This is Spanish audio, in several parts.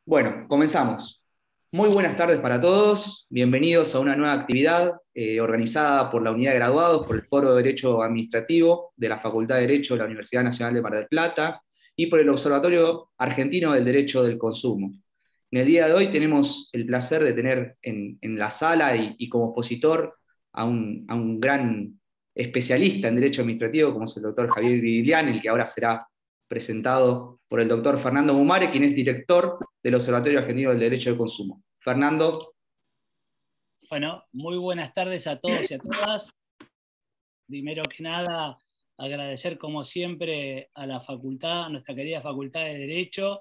Bueno, comenzamos. Muy buenas tardes para todos. Bienvenidos a una nueva actividad organizada por la Unidad de Graduados, por el Foro de Derecho Administrativo de la Facultad de Derecho de la Universidad Nacional de Mar del Plata y por el Observatorio Argentino del Derecho del Consumo. En el día de hoy tenemos el placer de tener en la sala y como expositor a un gran especialista en Derecho Administrativo, como es el doctor Javier Grigliani, el que ahora será presentado por el doctor Fernando Mumare, quien es director del Observatorio Argentino del Derecho del Consumo. Fernando. Bueno, muy buenas tardes a todos y a todas. Primero que nada, agradecer como siempre a la facultad, a nuestra querida Facultad de Derecho,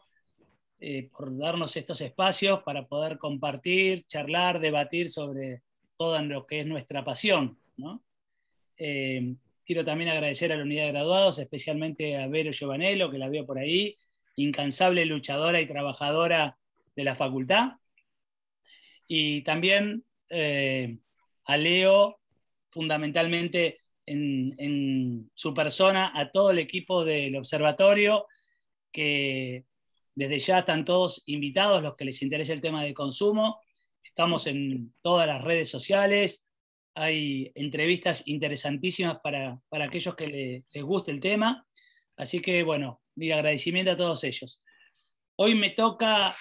por darnos estos espacios para poder compartir, charlar, debatir sobre todo lo que es nuestra pasión, ¿no? Quiero también agradecer a la Unidad de Graduados, especialmente a Vero Giovanello, que la veo por ahí, incansable luchadora y trabajadora de la facultad. Y también a Leo, fundamentalmente en su persona, a todo el equipo del observatorio, que desde ya están todos invitados, los que les interese el tema de consumo. Estamos en todas las redes sociales, hay entrevistas interesantísimas para aquellos que les guste el tema. Así que, bueno, mi agradecimiento a todos ellos. Hoy me toca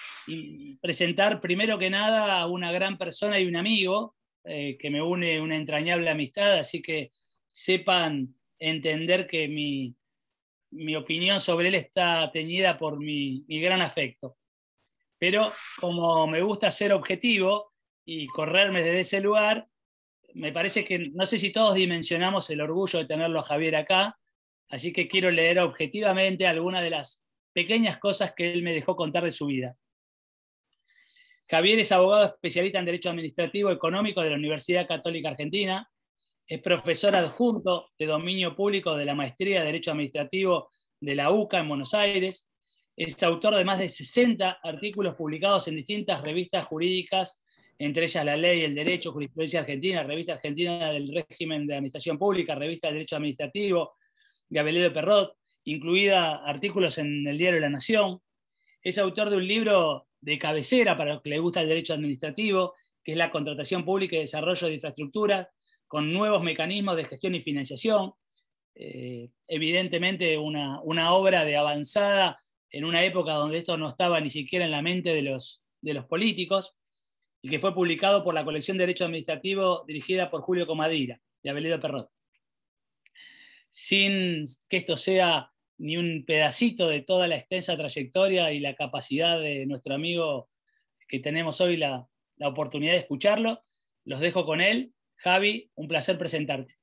presentar primero que nada a una gran persona y un amigo que me une una entrañable amistad, así que sepan entender que mi opinión sobre él está teñida por mi gran afecto. Pero como me gusta ser objetivo y correrme desde ese lugar, me parece que no sé si todos dimensionamos el orgullo de tenerlo a Javier acá, así que quiero leer objetivamente algunas de las pequeñas cosas que él me dejó contar de su vida. Javier es abogado especialista en Derecho Administrativo Económico de la Universidad Católica Argentina, es profesor adjunto de Dominio Público de la Maestría de Derecho Administrativo de la UCA en Buenos Aires, es autor de más de 60 artículos publicados en distintas revistas jurídicas, entre ellas La Ley, el Derecho, Jurisprudencia Argentina, Revista Argentina del Régimen de Administración Pública, Revista de Derecho Administrativo, de Abelino Perrot, incluida artículos en el Diario de la Nación. Es autor de un libro de cabecera para los que les gusta el derecho administrativo, que es La contratación pública y desarrollo de infraestructura, con nuevos mecanismos de gestión y financiación. Evidentemente una obra de avanzada en una época donde esto no estaba ni siquiera en la mente de los políticos, y que fue publicado por la colección de Derecho Administrativo dirigida por Julio Comadira, de Abelino Perrot. Sin que esto sea ni un pedacito de toda la extensa trayectoria y la capacidad de nuestro amigo que tenemos hoy la oportunidad de escucharlo, los dejo con él. Javi, un placer presentarte.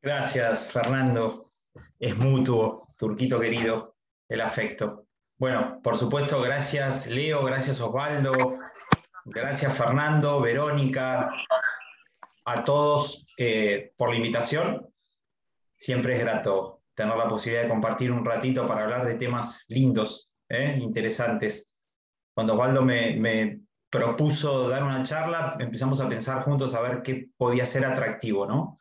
Gracias, Fernando. Es mutuo, Turquito querido, el afecto. Bueno, por supuesto, gracias Leo, gracias Osvaldo, gracias Fernando, Verónica, a todos por la invitación. Siempre es grato tener la posibilidad de compartir un ratito para hablar de temas lindos, interesantes. Cuando Osvaldo me propuso dar una charla, empezamos a pensar juntos a ver qué podía ser atractivo, ¿no?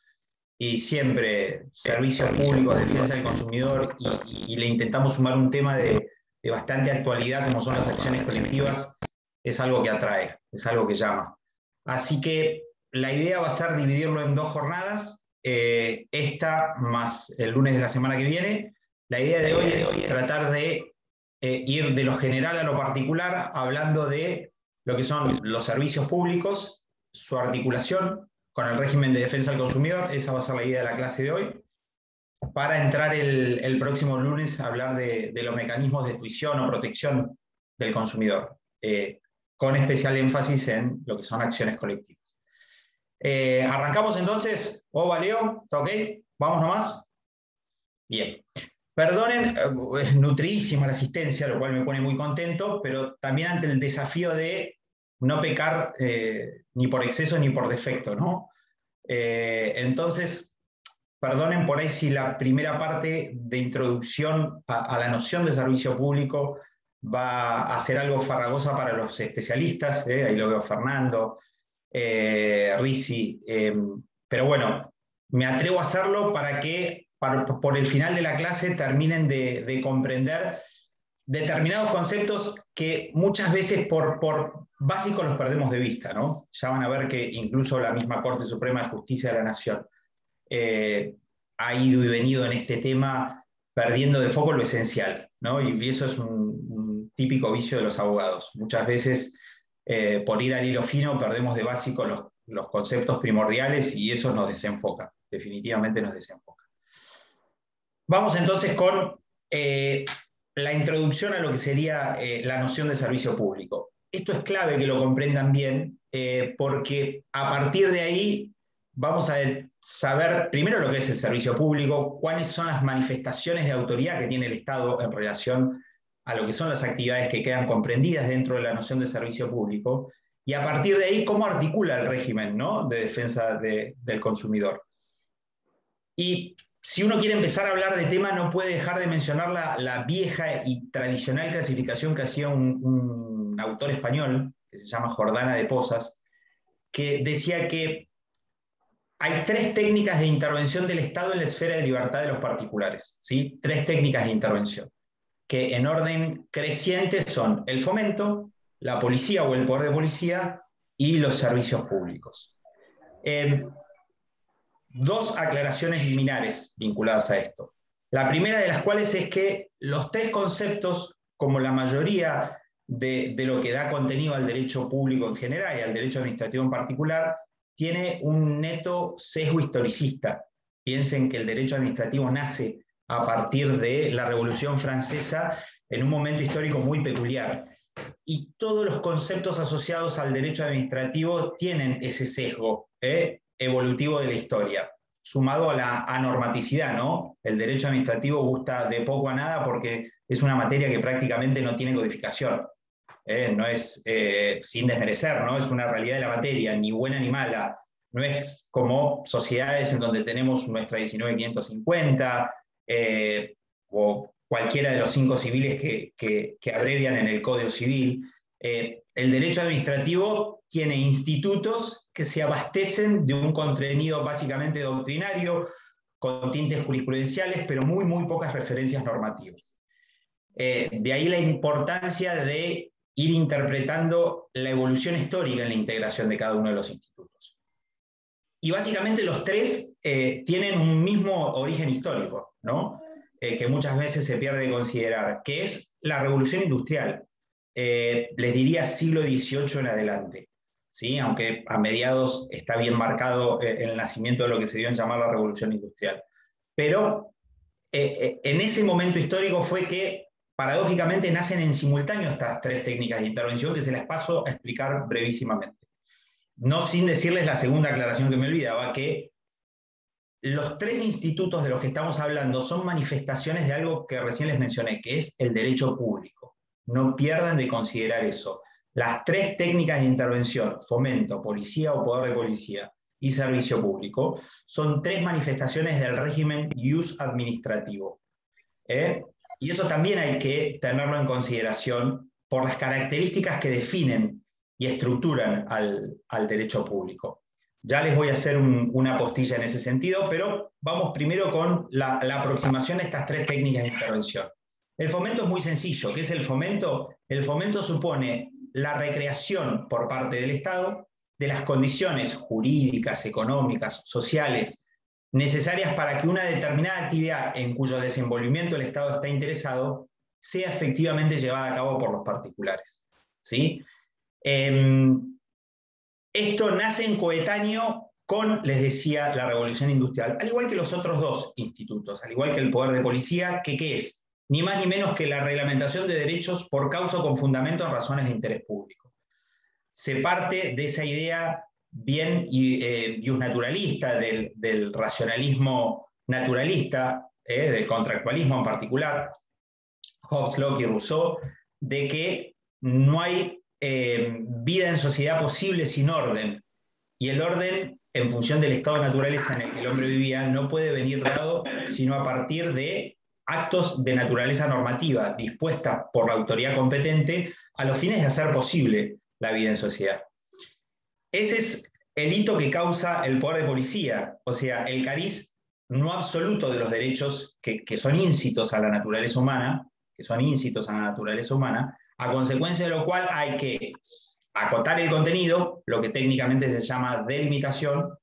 Y siempre servicios públicos, defensa del consumidor, y le intentamos sumar un tema de bastante actualidad como son las acciones colectivas, es algo que atrae, es algo que llama. Así que la idea va a ser dividirlo en dos jornadas, esta más el lunes de la semana que viene. La idea de hoy es tratar de ir de lo general a lo particular, hablando de lo que son los servicios públicos, su articulación con el régimen de defensa del consumidor. Esa va a ser la idea de la clase de hoy, para entrar el próximo lunes a hablar de los mecanismos de tuición o protección del consumidor, con especial énfasis en lo que son acciones colectivas. Arrancamos entonces. Leo, ¿está ok? ¿Vamos nomás? Bien. Perdonen, es nutridísima la asistencia, lo cual me pone muy contento, pero también ante el desafío de no pecar ni por exceso ni por defecto, ¿no? Entonces, perdonen por ahí si la primera parte de introducción a la noción de servicio público va a ser algo farragosa para los especialistas, ahí lo veo a Fernando, Risi, pero bueno, me atrevo a hacerlo para que por el final de la clase terminen de comprender determinados conceptos que muchas veces por básicos los perdemos de vista, ¿no? Ya van a ver que incluso la misma Corte Suprema de Justicia de la Nación ha ido y venido en este tema perdiendo de foco lo esencial, ¿no? Y eso es un típico vicio de los abogados. Muchas veces, por ir al hilo fino, perdemos de básico los conceptos primordiales y eso nos desenfoca, definitivamente nos desenfoca. Vamos entonces con la introducción a lo que sería la noción de servicio público. Esto es clave que lo comprendan bien, porque a partir de ahí vamos a saber primero lo que es el servicio público, cuáles son las manifestaciones de autoridad que tiene el Estado en relación a lo que son las actividades que quedan comprendidas dentro de la noción de servicio público, y a partir de ahí cómo articula el régimen, ¿no?, de defensa del consumidor. Y si uno quiere empezar a hablar de tema, no puede dejar de mencionar la vieja y tradicional clasificación que hacía un autor español, que se llama Jordana de Pozas, que decía que hay 3 técnicas de intervención del Estado en la esfera de libertad de los particulares, ¿sí? 3 técnicas de intervención, que en orden creciente son el fomento, la policía o el poder de policía y los servicios públicos. 2 aclaraciones liminares vinculadas a esto. La primera de las cuales es que los 3 conceptos, como la mayoría de lo que da contenido al derecho público en general y al derecho administrativo en particular, tiene un neto sesgo historicista. Piensen que el derecho administrativo nace a partir de la Revolución Francesa en un momento histórico muy peculiar. Y todos los conceptos asociados al derecho administrativo tienen ese sesgo evolutivo de la historia, sumado a la anormaticidad, ¿no? El derecho administrativo gusta de poco a nada porque es una materia que prácticamente no tiene codificación. No es, sin desmerecer, ¿no?, es una realidad de la materia, ni buena ni mala. No es como sociedades en donde tenemos nuestra 19550 o cualquiera de los 5 civiles que abrevian en el Código Civil. El derecho administrativo tiene institutos que se abastecen de un contenido básicamente doctrinario, con tintes jurisprudenciales, pero muy, muy pocas referencias normativas. De ahí la importancia de ir interpretando la evolución histórica en la integración de cada uno de los institutos. Y básicamente los 3 tienen un mismo origen histórico, ¿no?, que muchas veces se pierde de considerar, que es la revolución industrial. Les diría siglo XVIII en adelante, ¿sí?, aunque a mediados está bien marcado el nacimiento de lo que se dio en llamar la revolución industrial. Pero en ese momento histórico fue que paradójicamente nacen en simultáneo estas 3 técnicas de intervención, que se las paso a explicar brevísimamente. No sin decirles la segunda aclaración que me olvidaba, que los 3 institutos de los que estamos hablando son manifestaciones de algo que recién les mencioné, que es el derecho público. No pierdan de considerar eso. Las 3 técnicas de intervención, fomento, policía o poder de policía, y servicio público, son 3 manifestaciones del régimen ius administrativo. Y eso también hay que tenerlo en consideración por las características que definen y estructuran al derecho público. Ya les voy a hacer una postilla en ese sentido, pero vamos primero con la aproximación a estas 3 técnicas de intervención. El fomento es muy sencillo. ¿Qué es el fomento? El fomento supone la recreación por parte del Estado de las condiciones jurídicas, económicas, sociales, necesarias para que una determinada actividad en cuyo desenvolvimiento el Estado está interesado sea efectivamente llevada a cabo por los particulares, ¿sí? Esto nace en coetáneo con, les decía, la revolución industrial, al igual que los otros 2 institutos, al igual que el poder de policía, que ¿qué es? Ni más ni menos que la reglamentación de derechos por causa o con fundamento en razones de interés público. Se parte de esa idea bien iusnaturalista, del racionalismo naturalista, del contractualismo en particular, Hobbes, Locke y Rousseau, de que no hay vida en sociedad posible sin orden, y el orden, en función del estado de naturaleza en el que el hombre vivía, no puede venir dado sino a partir de actos de naturaleza normativa dispuestas por la autoridad competente a los fines de hacer posible la vida en sociedad. Ese es el hito que causa el poder de policía, o sea, el cariz no absoluto de los derechos que son íncitos a la naturaleza humana, que son íncitos a la naturaleza humana, a consecuencia de lo cual hay que acotar el contenido, lo que técnicamente se llama delimitación,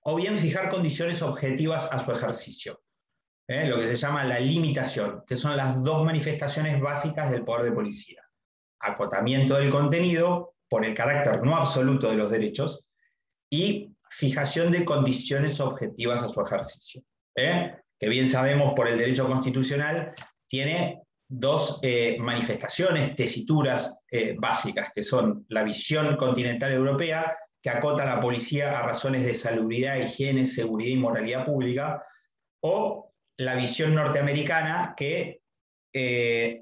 o bien fijar condiciones objetivas a su ejercicio, lo que se llama la limitación, que son las dos manifestaciones básicas del poder de policía. Acotamiento del contenido, por el carácter no absoluto de los derechos, y fijación de condiciones objetivas a su ejercicio. Que bien sabemos por el derecho constitucional, tiene dos manifestaciones, tesituras básicas, que son la visión continental europea, que acota a la policía a razones de salubridad, higiene, seguridad y moralidad pública, o la visión norteamericana, que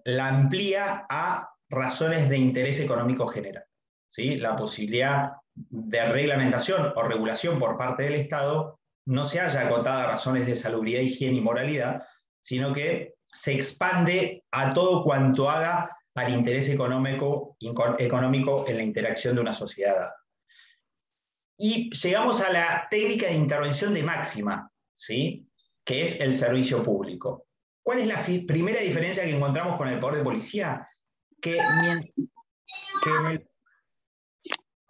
la amplía a razones de interés económico general. ¿Sí? La posibilidad de reglamentación o regulación por parte del Estado no se haya acotada a razones de salubridad, higiene y moralidad, sino que se expande a todo cuanto haga al interés económico en la interacción de una sociedad. Y llegamos a la técnica de intervención de máxima, ¿sí? Que es el servicio público. ¿Cuál es la primera diferencia que encontramos con el poder de policía? Que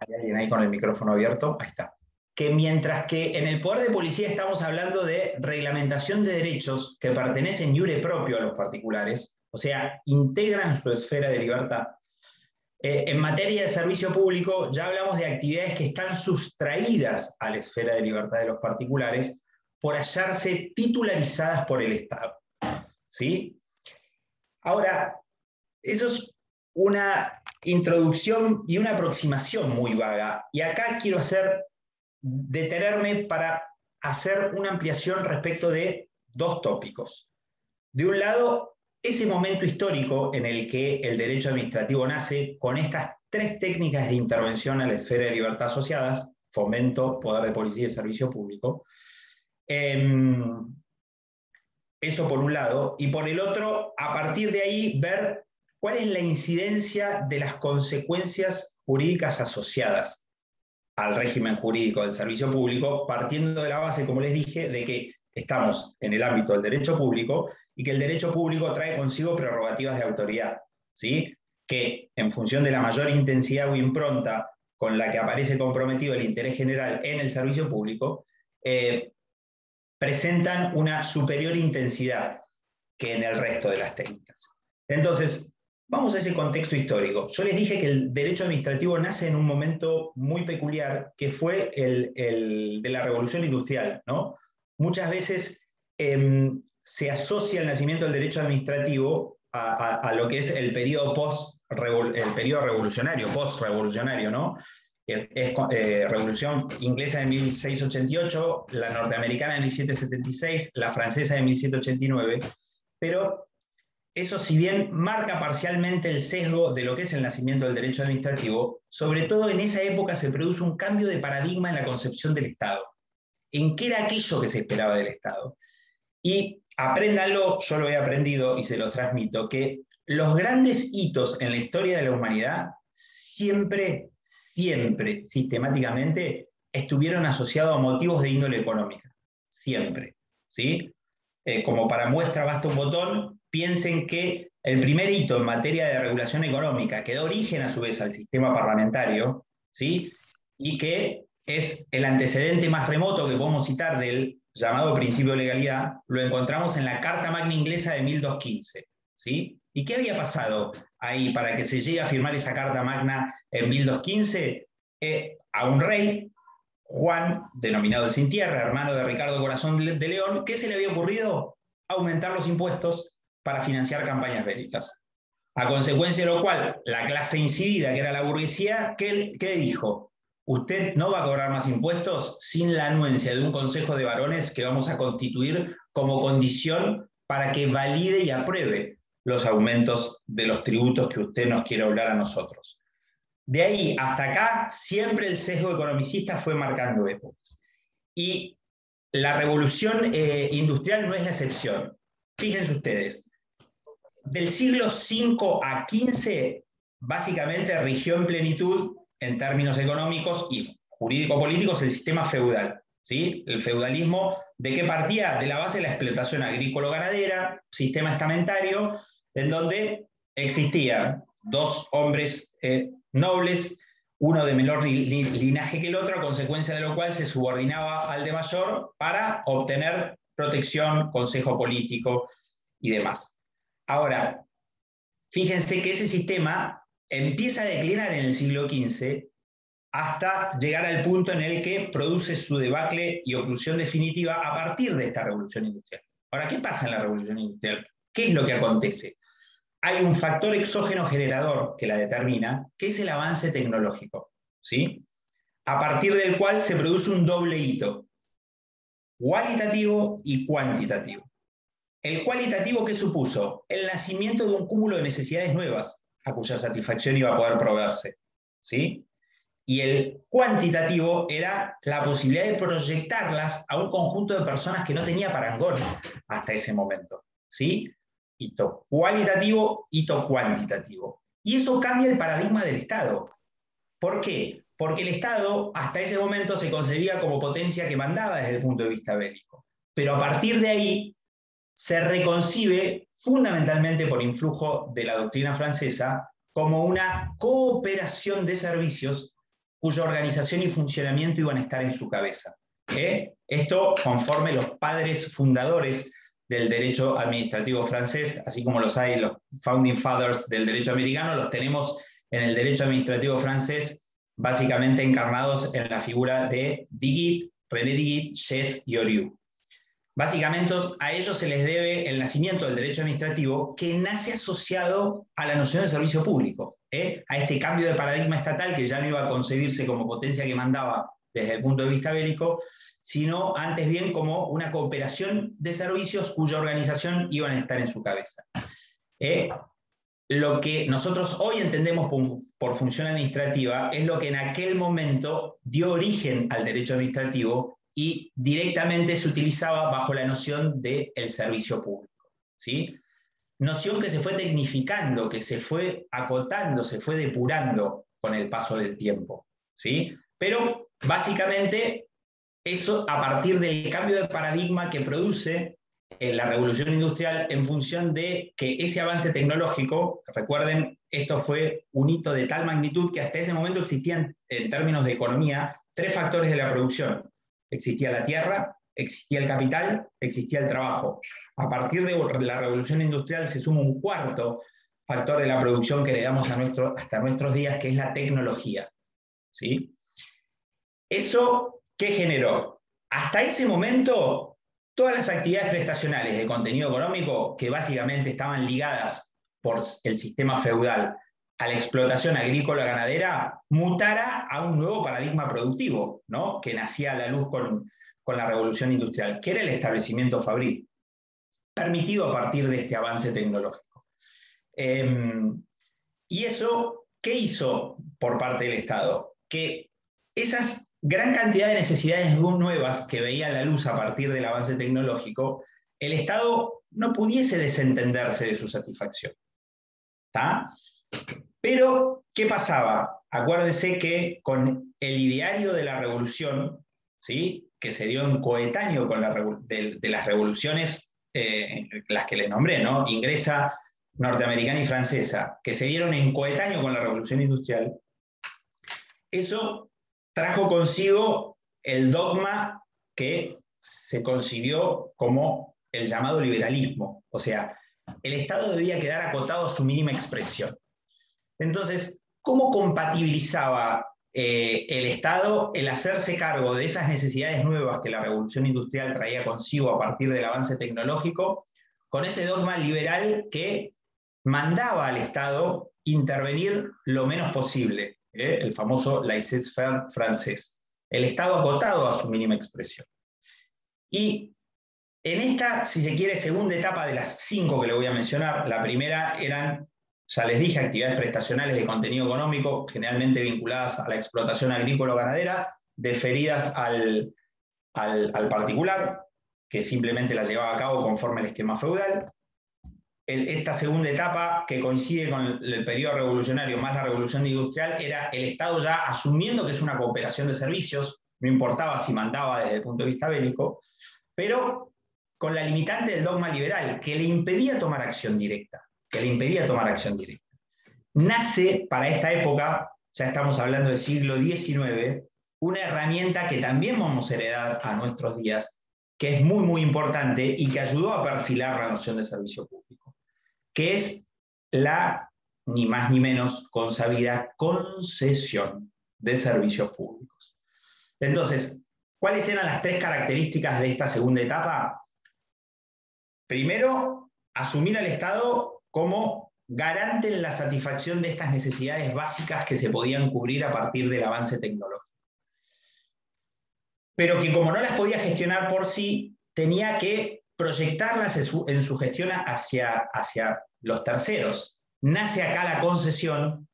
¿hay alguien ahí con el micrófono abierto? Ahí está. Que mientras que en el poder de policía estamos hablando de reglamentación de derechos que pertenecen iure propio a los particulares, o sea, integran su esfera de libertad. En materia de servicio público ya hablamos de actividades que están sustraídas a la esfera de libertad de los particulares por hallarse titularizadas por el Estado. ¿Sí? Ahora, eso es una introducción y una aproximación muy vaga. Y acá quiero detenerme para hacer una ampliación respecto de dos tópicos. De un lado, ese momento histórico en el que el derecho administrativo nace con estas tres técnicas de intervención a la esfera de libertad asociadas: fomento, poder de policía y servicio público. Eso por un lado. Y por el otro, a partir de ahí, ver cuál es la incidencia de las consecuencias jurídicas asociadas al régimen jurídico del servicio público, partiendo de la base, como les dije, de que estamos en el ámbito del derecho público y que el derecho público trae consigo prerrogativas de autoridad, ¿sí? Que en función de la mayor intensidad o impronta con la que aparece comprometido el interés general en el servicio público, presentan una superior intensidad que en el resto de las técnicas. Entonces, vamos a ese contexto histórico. Yo les dije que el derecho administrativo nace en un momento muy peculiar, que fue el de la Revolución Industrial, ¿no? Muchas veces se asocia el nacimiento del derecho administrativo a lo que es el periodo revolucionario, post-revolucionario, ¿no? Es Revolución Inglesa de 1688, la norteamericana de 1776, la francesa de 1789, pero eso, si bien marca parcialmente el sesgo de lo que es el nacimiento del derecho administrativo, sobre todo en esa época se produce un cambio de paradigma en la concepción del Estado. ¿En qué era aquello que se esperaba del Estado? Y apréndanlo, yo lo he aprendido y se lo transmito, que los grandes hitos en la historia de la humanidad siempre, sistemáticamente, estuvieron asociados a motivos de índole económica. Siempre. ¿Sí? Como para muestra basta un botón, piensen que el primer hito en materia de regulación económica que da origen a su vez al sistema parlamentario, ¿sí? Y que es el antecedente más remoto que podemos citar del llamado principio de legalidad, lo encontramos en la Carta Magna Inglesa de 1215. ¿Sí? ¿Y qué había pasado ahí para que se llegue a firmar esa Carta Magna en 1215? A un rey, Juan, denominado el Sin Tierra, hermano de Ricardo Corazón de León, ¿qué se le había ocurrido? Aumentar los impuestos para financiar campañas bélicas. A consecuencia de lo cual, la clase incidida, que era la burguesía, ¿qué dijo? Usted no va a cobrar más impuestos sin la anuencia de un consejo de varones que vamos a constituir como condición para que valide y apruebe los aumentos de los tributos que usted nos quiere hablar a nosotros. De ahí hasta acá, siempre el sesgo economicista fue marcando épocas. Y la revolución industrial no es la excepción. Fíjense ustedes, del siglo V a XV, básicamente rigió en plenitud, en términos económicos y jurídico-políticos, el sistema feudal. ¿Sí? El feudalismo, ¿de qué partía? De la base de la explotación agrícola-ganadera, sistema estamentario, en donde existían dos hombres nobles, uno de menor linaje que el otro, a consecuencia de lo cual se subordinaba al de mayor para obtener protección, consejo político y demás. Ahora, fíjense que ese sistema empieza a declinar en el siglo XV hasta llegar al punto en el que produce su debacle y oclusión definitiva a partir de esta revolución industrial. Ahora, ¿qué pasa en la revolución industrial? ¿Qué es lo que acontece? Hay un factor exógeno generador que la determina, que es el avance tecnológico, ¿sí? A partir del cual se produce un doble hito, cualitativo y cuantitativo. El cualitativo, ¿qué supuso? El nacimiento de un cúmulo de necesidades nuevas, a cuya satisfacción iba a poder proveerse, ¿sí? Y el cuantitativo era la posibilidad de proyectarlas a un conjunto de personas que no tenía parangón hasta ese momento, ¿sí? Hito cualitativo, hito cuantitativo. Y eso cambia el paradigma del Estado. ¿Por qué? Porque el Estado hasta ese momento se concebía como potencia que mandaba desde el punto de vista bélico. Pero a partir de ahí se reconcibe fundamentalmente por influjo de la doctrina francesa como una cooperación de servicios cuya organización y funcionamiento iban a estar en su cabeza. Esto conforme los padres fundadores del derecho administrativo francés, así como los hay los founding fathers del derecho americano, los tenemos en el derecho administrativo francés, básicamente encarnados en la figura de Digit, René Digit, Chess y Oriou. Básicamente a ellos se les debe el nacimiento del derecho administrativo, que nace asociado a la noción de servicio público, a este cambio de paradigma estatal que ya no iba a concebirse como potencia que mandaba desde el punto de vista bélico, sino antes bien como una cooperación de servicios cuya organización iban a estar en su cabeza. Lo que nosotros hoy entendemos por función administrativa es lo que en aquel momento dio origen al derecho administrativo y directamente se utilizaba bajo la noción del servicio público, ¿sí? Noción que se fue tecnificando, que se fue acotando, se fue depurando con el paso del tiempo, ¿sí? Pero básicamente eso a partir del cambio de paradigma que produce la revolución industrial en función de que ese avance tecnológico, recuerden, esto fue un hito de tal magnitud que hasta ese momento existían en términos de economía tres factores de la producción. Existía la tierra, existía el capital, existía el trabajo. A partir de la revolución industrial se suma un cuarto factor de la producción que heredamos hasta nuestros días, que es la tecnología, ¿sí? ¿Eso qué generó? Hasta ese momento, todas las actividades prestacionales de contenido económico, que básicamente estaban ligadas por el sistema feudal a la explotación agrícola ganadera, mutara a un nuevo paradigma productivo, ¿no? Que nacía a la luz con la revolución industrial, que era el establecimiento fabril, permitido a partir de este avance tecnológico. ¿Y eso qué hizo por parte del Estado? Que esas gran cantidad de necesidades nuevas que veía la luz a partir del avance tecnológico, el Estado no pudiese desentenderse de su satisfacción, ¿está? Pero, ¿qué pasaba? Acuérdense que con el ideario de la revolución, ¿sí? Que se dio en coetáneo con de las revoluciones, las que les nombré, ¿no? Inglesa, norteamericana y francesa, que se dieron en coetáneo con la revolución industrial, eso trajo consigo el dogma que se concibió como el llamado liberalismo. O sea, el Estado debía quedar acotado a su mínima expresión. Entonces, ¿cómo compatibilizaba el Estado el hacerse cargo de esas necesidades nuevas que la revolución industrial traía consigo a partir del avance tecnológico con ese dogma liberal que mandaba al Estado intervenir lo menos posible, el famoso laissez-faire francés, el Estado acotado a su mínima expresión? Y en esta, si se quiere, segunda etapa de las 5 que le voy a mencionar, la primera eran, ya les dije, actividades prestacionales de contenido económico, generalmente vinculadas a la explotación agrícola o ganadera, deferidas al particular, que simplemente las llevaba a cabo conforme al esquema feudal. Esta segunda etapa, que coincide con el periodo revolucionario más la revolución industrial, era el Estado ya asumiendo que es una cooperación de servicios, no importaba si mandaba desde el punto de vista bélico, pero con la limitante del dogma liberal, que le impedía tomar acción directa. que le impedía tomar acción directa. Nace para esta época, ya estamos hablando del siglo XIX, una herramienta que también vamos a heredar a nuestros días, que es muy, muy importante y que ayudó a perfilar la noción de servicio público, que es la, ni más ni menos, consabida concesión de servicios públicos. Entonces, ¿cuáles eran las 3 características de esta segunda etapa? Primero, asumir al Estado como garante en la satisfacción de estas necesidades básicas que se podían cubrir a partir del avance tecnológico. Pero que como no las podía gestionar por sí, tenía que proyectarlas en su gestión hacia los terceros. Nace acá la concesión,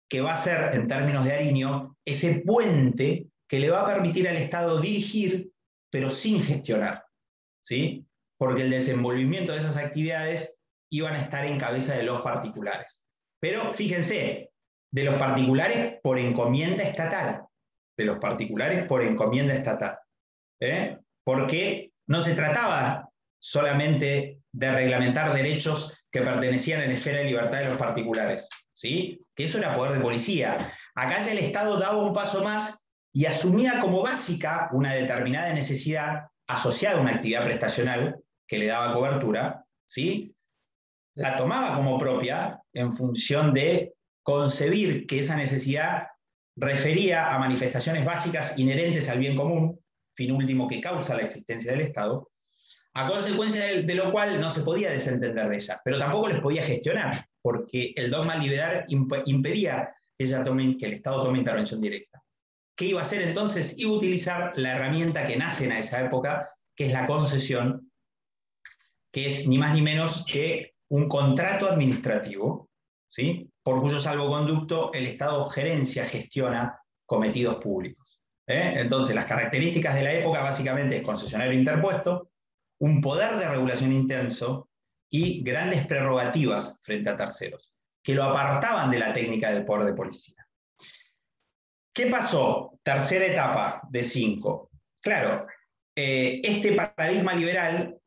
que va a ser, en términos de Ariño, ese puente que le va a permitir al Estado dirigir, pero sin gestionar, ¿sí? Porque el desenvolvimiento de esas actividades iban a estar en cabeza de los particulares. Pero fíjense, de los particulares por encomienda estatal, de los particulares por encomienda estatal. Porque no se trataba solamente de reglamentar derechos que pertenecían a la esfera de libertad de los particulares, ¿sí? Que eso era poder de policía. Acá ya el Estado daba un paso más y asumía como básica una determinada necesidad asociada a una actividad prestacional que le daba cobertura, ¿sí? La tomaba como propia en función de concebir que esa necesidad refería a manifestaciones básicas inherentes al bien común, fin último que causa la existencia del Estado, a consecuencia de lo cual no se podía desentender de ella, pero tampoco les podía gestionar, porque el dogma liberal impedía que el Estado tome intervención directa. ¿Qué iba a hacer entonces? Iba a utilizar la herramienta que nace en esa época, que es la concesión, que es ni más ni menos que un contrato administrativo, ¿sí? Por cuyo salvoconducto el Estado gestiona cometidos públicos. Entonces, las características de la época básicamente es concesionario interpuesto, un poder de regulación intenso y grandes prerrogativas frente a terceros, que lo apartaban de la técnica del poder de policía. ¿Qué pasó? Tercera etapa de 5. Claro, este paradigma liberal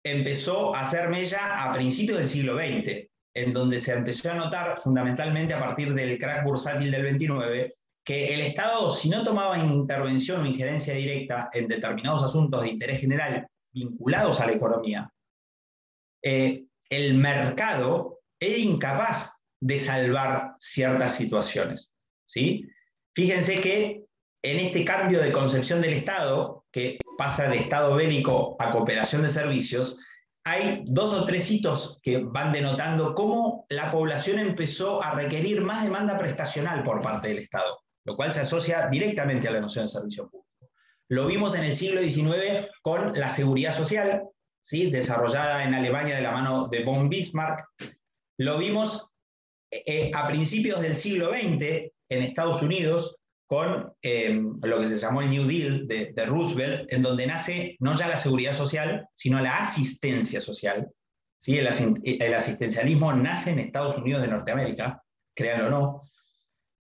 empezó a hacer mella a principios del siglo XX, en donde se empezó a notar fundamentalmente a partir del crack bursátil del 29, que el Estado, si no tomaba intervención o injerencia directa en determinados asuntos de interés general vinculados a la economía, el mercado era incapaz de salvar ciertas situaciones, ¿sí? Fíjense que en este cambio de concepción del Estado, que pasa de Estado bélico a cooperación de servicios, hay 2 o 3 hitos que van denotando cómo la población empezó a requerir más demanda prestacional por parte del Estado, lo cual se asocia directamente a la noción de servicio público. Lo vimos en el siglo XIX con la seguridad social, ¿sí? Desarrollada en Alemania de la mano de von Bismarck. Lo vimos a principios del siglo XX en Estados Unidos con lo que se llamó el New Deal de Roosevelt, en donde nace no ya la seguridad social, sino la asistencia social. ¿Sí? El asistencialismo nace en Estados Unidos de Norteamérica, créanlo o no,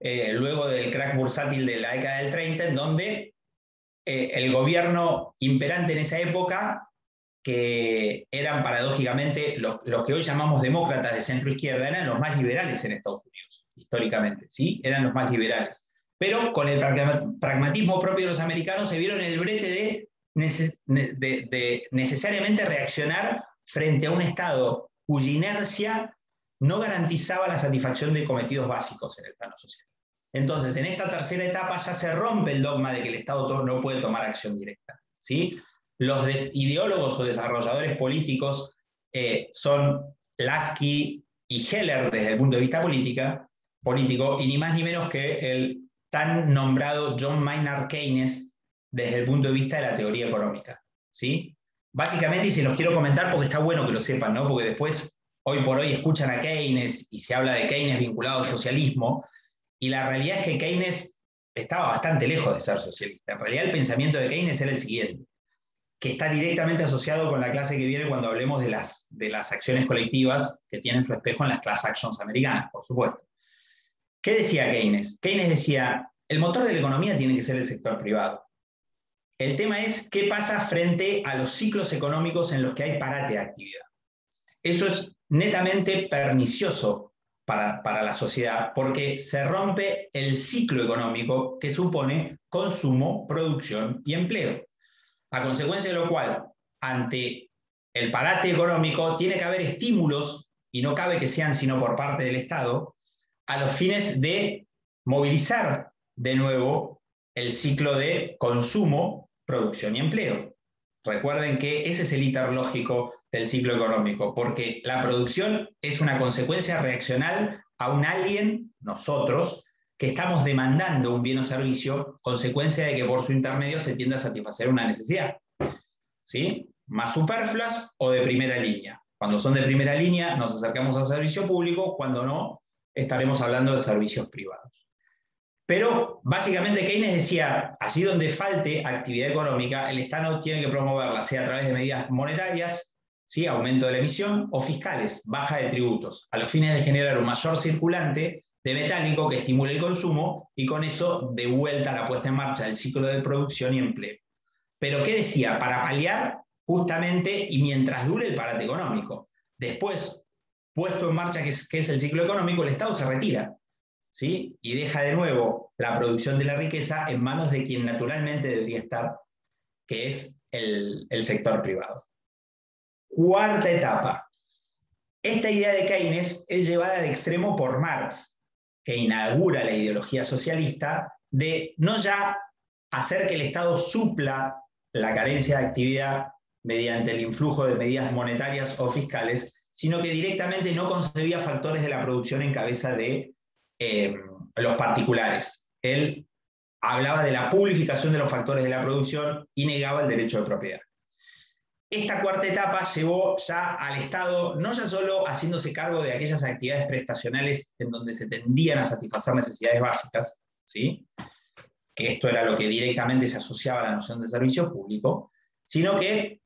luego del crack bursátil de la década del 30, en donde el gobierno imperante en esa época, que eran paradójicamente los que hoy llamamos demócratas de centro-izquierda, eran los más liberales en Estados Unidos, históricamente, ¿sí? Eran los más liberales. Pero con el pragmatismo propio de los americanos se vieron en el brete de necesariamente reaccionar frente a un Estado cuya inercia no garantizaba la satisfacción de cometidos básicos en el plano social. Entonces, en esta tercera etapa ya se rompe el dogma de que el Estado no puede tomar acción directa, ¿sí? Los ideólogos o desarrolladores políticos son Lasky y Heller desde el punto de vista político, y ni más ni menos que el tan nombrado John Maynard Keynes desde el punto de vista de la teoría económica, ¿sí? Básicamente, y se los quiero comentar porque está bueno que lo sepan, ¿no? Porque después, hoy por hoy, escuchan a Keynes y se habla de Keynes vinculado al socialismo, y la realidad es que Keynes estaba bastante lejos de ser socialista. En realidad, el pensamiento de Keynes era el siguiente, que está directamente asociado con la clase que viene cuando hablemos de las acciones colectivas que tienen su espejo en las class actions americanas, por supuesto. ¿Qué decía Keynes? Keynes decía, el motor de la economía tiene que ser el sector privado. El tema es qué pasa frente a los ciclos económicos en los que hay parate de actividad. Eso es netamente pernicioso para la sociedad, porque se rompe el ciclo económico que supone consumo, producción y empleo. A consecuencia de lo cual, ante el parate económico, tiene que haber estímulos, y no cabe que sean sino por parte del Estado, a los fines de movilizar de nuevo el ciclo de consumo, producción y empleo. Recuerden que ese es el íter lógico del ciclo económico, porque la producción es una consecuencia reaccional a un alguien, nosotros, que estamos demandando un bien o servicio, consecuencia de que por su intermedio se tiende a satisfacer una necesidad. ¿Sí? Más superfluas o de primera línea. Cuando son de primera línea nos acercamos al servicio público, cuando no, estaremos hablando de servicios privados. Pero básicamente Keynes decía, allí donde falte actividad económica, el Estado tiene que promoverla, sea a través de medidas monetarias, ¿sí? Aumento de la emisión, o fiscales, baja de tributos, a los fines de generar un mayor circulante de metálico que estimule el consumo y con eso de vuelta a la puesta en marcha del ciclo de producción y empleo. Pero ¿qué decía? Para paliar justamente y mientras dure el parate económico. Después, puesto en marcha, que es el ciclo económico, el Estado se retira, ¿sí? Y deja de nuevo la producción de la riqueza en manos de quien naturalmente debería estar, que es el sector privado. Cuarta etapa. Esta idea de Keynes es llevada al extremo por Marx, que inaugura la ideología socialista de no ya hacer que el Estado supla la carencia de actividad mediante el influjo de medidas monetarias o fiscales, sino que directamente no concebía factores de la producción en cabeza de los particulares. Él hablaba de la publificación de los factores de la producción y negaba el derecho de propiedad. Esta cuarta etapa llevó ya al Estado, no ya solo haciéndose cargo de aquellas actividades prestacionales en donde se tendían a satisfacer necesidades básicas, ¿sí? Que esto era lo que directamente se asociaba a la noción de servicio público, sino que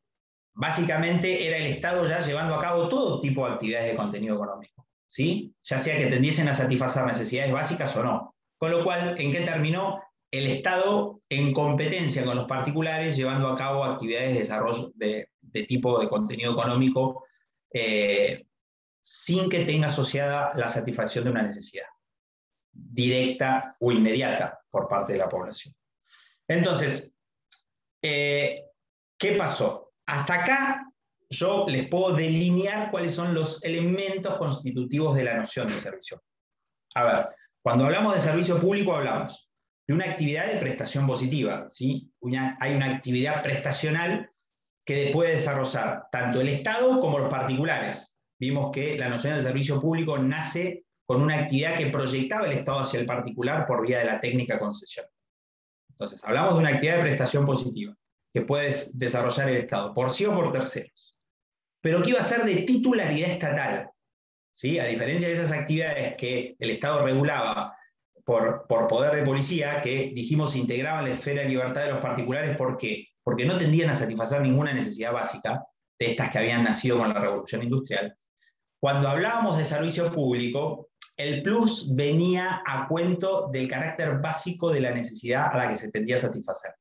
básicamente era el Estado ya llevando a cabo todo tipo de actividades de contenido económico, ¿sí? Ya sea que tendiesen a satisfacer necesidades básicas o no. Con lo cual, ¿en qué terminó? El Estado en competencia con los particulares llevando a cabo actividades de desarrollo de tipo de contenido económico sin que tenga asociada la satisfacción de una necesidad directa o inmediata por parte de la población. Entonces, ¿qué pasó? Hasta acá yo les puedo delinear cuáles son los elementos constitutivos de la noción de servicio. A ver, cuando hablamos de servicio público hablamos de una actividad de prestación positiva, ¿sí? Hay una actividad prestacional que puede desarrollar tanto el Estado como los particulares. Vimos que la noción de servicio público nace con una actividad que proyectaba el Estado hacia el particular por vía de la técnica concesión. Entonces, hablamos de una actividad de prestación positiva que puede desarrollar el Estado, por sí o por terceros, pero que iba a ser de titularidad estatal, ¿sí? A diferencia de esas actividades que el Estado regulaba por poder de policía, que dijimos integraban la esfera de libertad de los particulares, ¿por qué? Porque no tendían a satisfacer ninguna necesidad básica de estas que habían nacido con la revolución industrial. Cuando hablábamos de servicio público, el plus venía a cuento del carácter básico de la necesidad a la que se tendía a satisfacer.